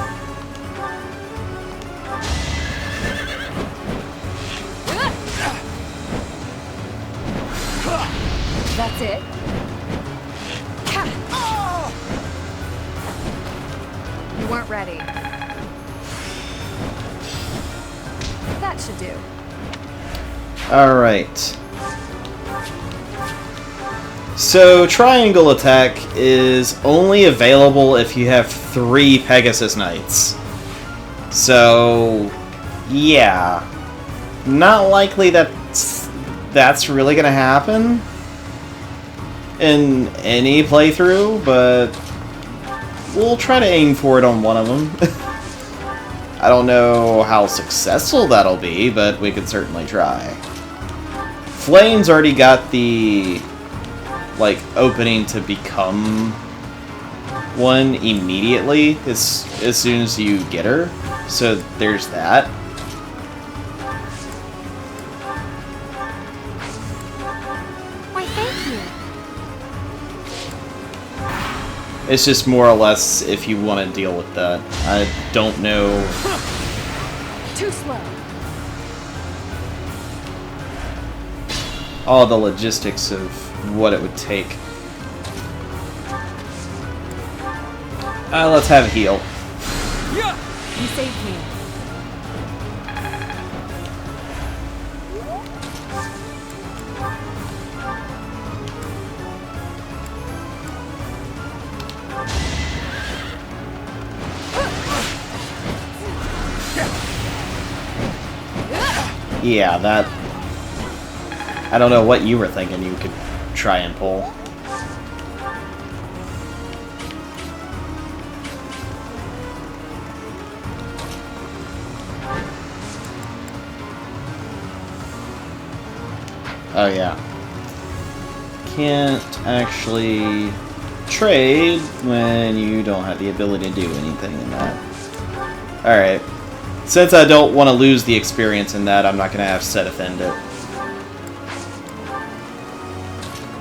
That's it. You weren't ready. That should do. Alright. So, triangle attack is only available if you have 3 Pegasus Knights. So, Yeah. Not likely that's really gonna happen in any playthrough, but we'll try to aim for it on one of them. I don't know how successful that'll be, but we could certainly try. Flayn's already got the, like, opening to become one immediately as soon as you get her, so there's that. Why, thank you. It's just more or less if you want to deal with that. I don't know. Too slow. All the logistics of what it would take. Let's have a heal. You saved me. Yeah, that... I don't know what you were thinking you could try and pull. Oh yeah. Can't actually trade when you don't have the ability to do anything in that. Alright. Since I don't want to lose the experience in that, I'm not going to have Seteth end it.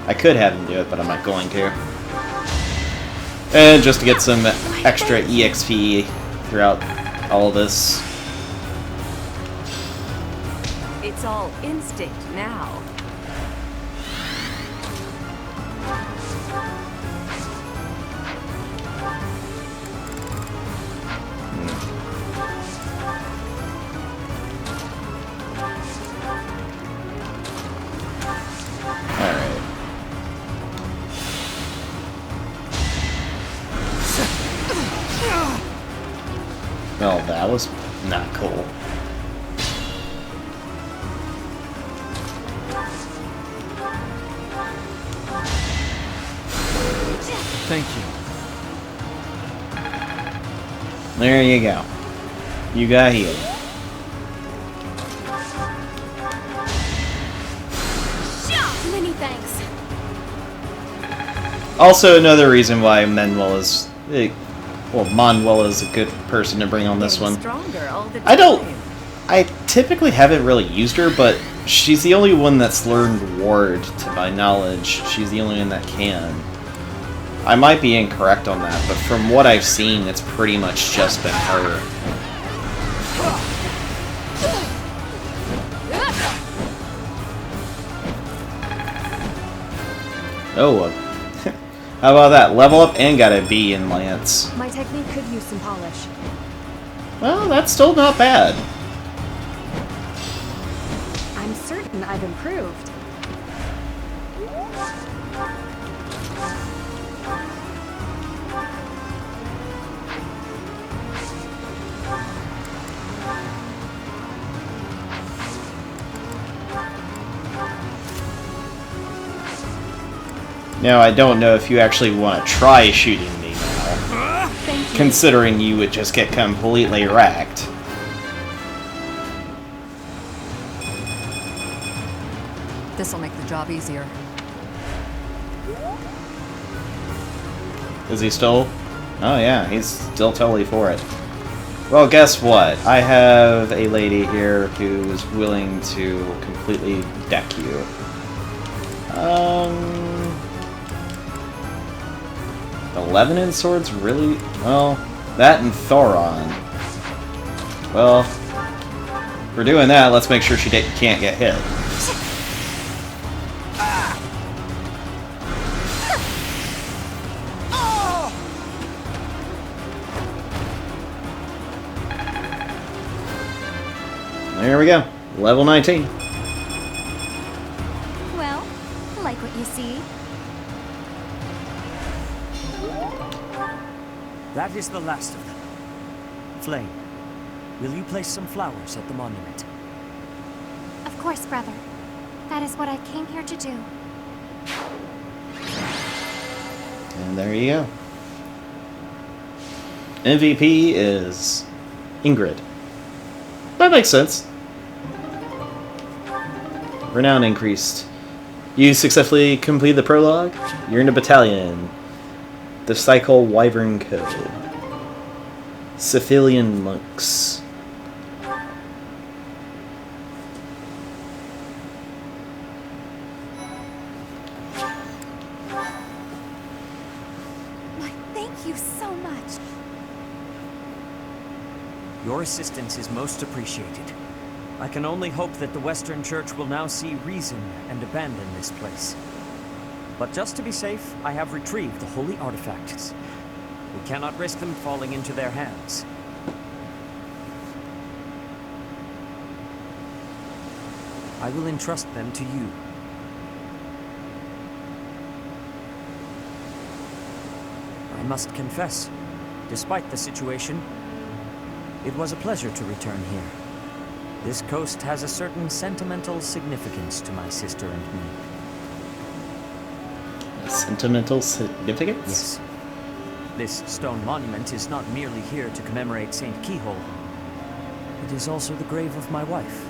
I could have him do it, but I'm not going to. And just to get some extra EXP throughout all of this. It's all instinct now. Well, that was not cool. Thank you. There you go. You got healed. Many thanks. Also, another reason why Manuel is... well, Manuel is a good person to bring on this one. Stronger all the I typically haven't really used her, but she's the only one that's learned Ward, to my knowledge. She's the only one that can. I might be incorrect on that, but from what I've seen, it's pretty much just been her. Oh, how about that? Level up and got a B in Lance. My technique could use some polish. Well, that's still not bad. I'm certain I've improved. Now, I don't know if you actually want to try shooting me now, considering you would just get completely wrecked. This'll make the job easier. Is he still? Oh yeah, he's still totally for it. Well, guess what? I have a lady here who's willing to completely deck you. 11 in swords, really? Well, that and Thoron. Well, if we're doing that, let's make sure she can't get hit. There we go. Level 19. Well, like what you see. That is the last of them. Flayn, will you place some flowers at the monument? Of course, brother. That is what I came here to do. And there you go. MVP is Ingrid. That makes sense. Renown increased. You successfully completed the prologue. You're in a battalion. The Cycle Wyvern Code. Civilian monks. Thank you so much. Your assistance is most appreciated. I can only hope that the Western Church will now see reason and abandon this place. But just to be safe, I have retrieved the holy artifacts. We cannot risk them falling into their hands. I will entrust them to you. I must confess, despite the situation, it was a pleasure to return here. This coast has a certain sentimental significance to my sister and me. A sentimental significance? Yes. This stone monument is not merely here to commemorate St. Keyhole. It is also the grave of my wife.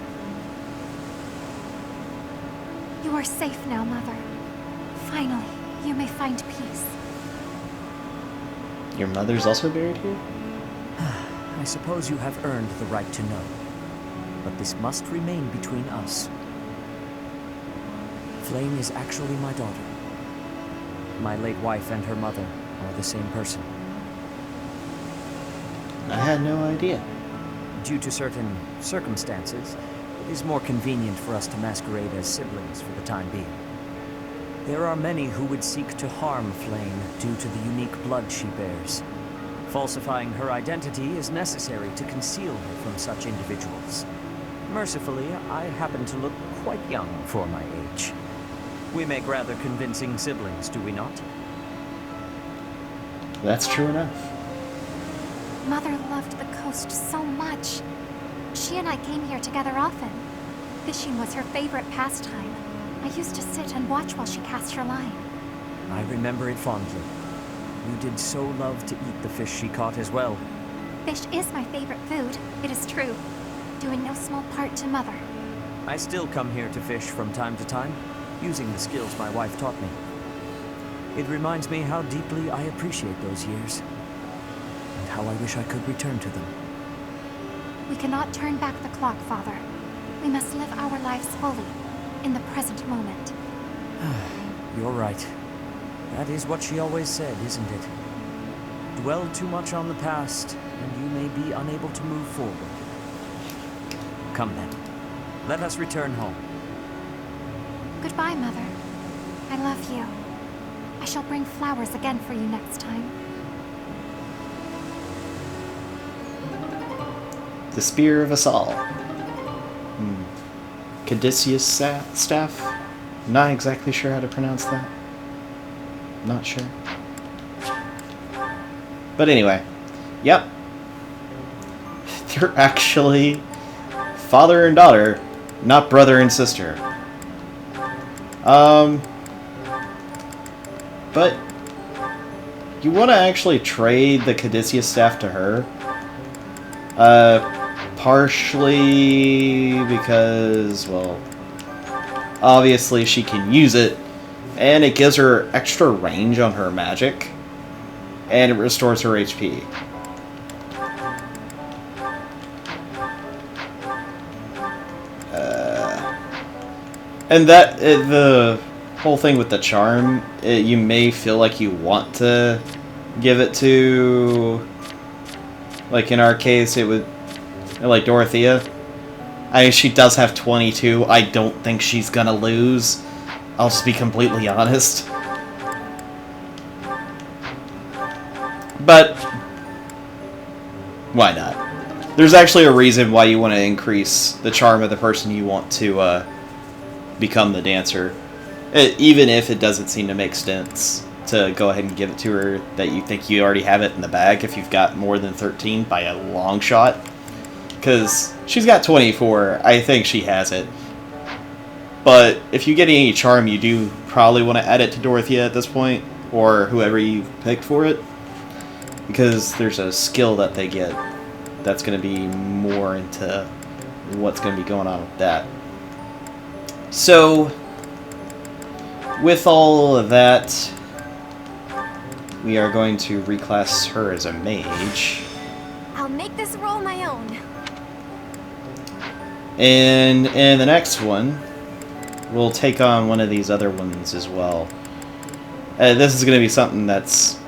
You are safe now, Mother. Finally, you may find peace. Your mother's also buried here? I suppose you have earned the right to know. But this must remain between us. Flayn is actually my daughter. My late wife and her mother are the same person. I had no idea. Due to certain circumstances, it is more convenient for us to masquerade as siblings for the time being. There are many who would seek to harm Flayn due to the unique blood she bears. Falsifying her identity is necessary to conceal her from such individuals. Mercifully, I happen to look quite young for my age. We make rather convincing siblings, do we not? That's true enough. Mother loved the coast so much. She and I came here together often. Fishing was her favorite pastime. I used to sit and watch while she cast her line. I remember it fondly. You did so love to eat the fish she caught as well. Fish is my favorite food, it is true. Due in no small part to Mother. I still come here to fish from time to time, using the skills my wife taught me. It reminds me how deeply I appreciate those years, and how I wish I could return to them. We cannot turn back the clock, Father. We must live our lives fully, in the present moment. You're right. That is what she always said, isn't it? Dwell too much on the past, and you may be unable to move forward. Come then. Let us return home. Goodbye, Mother. I love you. I shall bring flowers again for you next time. The Spear of us all. Caduceus staff? Not exactly sure how to pronounce that. Not sure. But anyway. Yep. They're actually father and daughter, not brother and sister. But you want to actually trade the Caduceus staff to her? Partially because, well, obviously she can use it, and it gives her extra range on her magic, and it restores her HP. And that, the whole thing with the charm, you may feel like you want to give it to, like in our case, it would, like Dorothea. I mean, she does have 22. I don't think she's gonna lose. I'll just be completely honest. But why not? There's actually a reason why you want to increase the charm of the person you want to become the dancer. Even if it doesn't seem to make sense to go ahead and give it to her, that you think you already have it in the bag if you've got more than 13 by a long shot. because she's got 24. I think she has it. But if you get any charm, you do probably want to add it to Dorothea at this point, or whoever you picked for it, because there's a skill that they get that's going to be more into what's going to be going on with that. So, with all of that, we are going to reclass her as a mage. I'll make this role my own. And in the next one, we'll take on one of these other ones as well. This is going to be something that's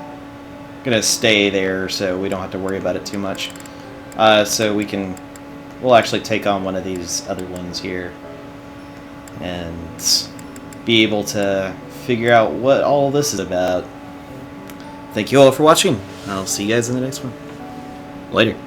going to stay there, so we don't have to worry about it too much. So we'll actually take on one of these other ones here and be able to figure out what all this is about. Thank you all for watching. I'll see you guys in the next one. Later.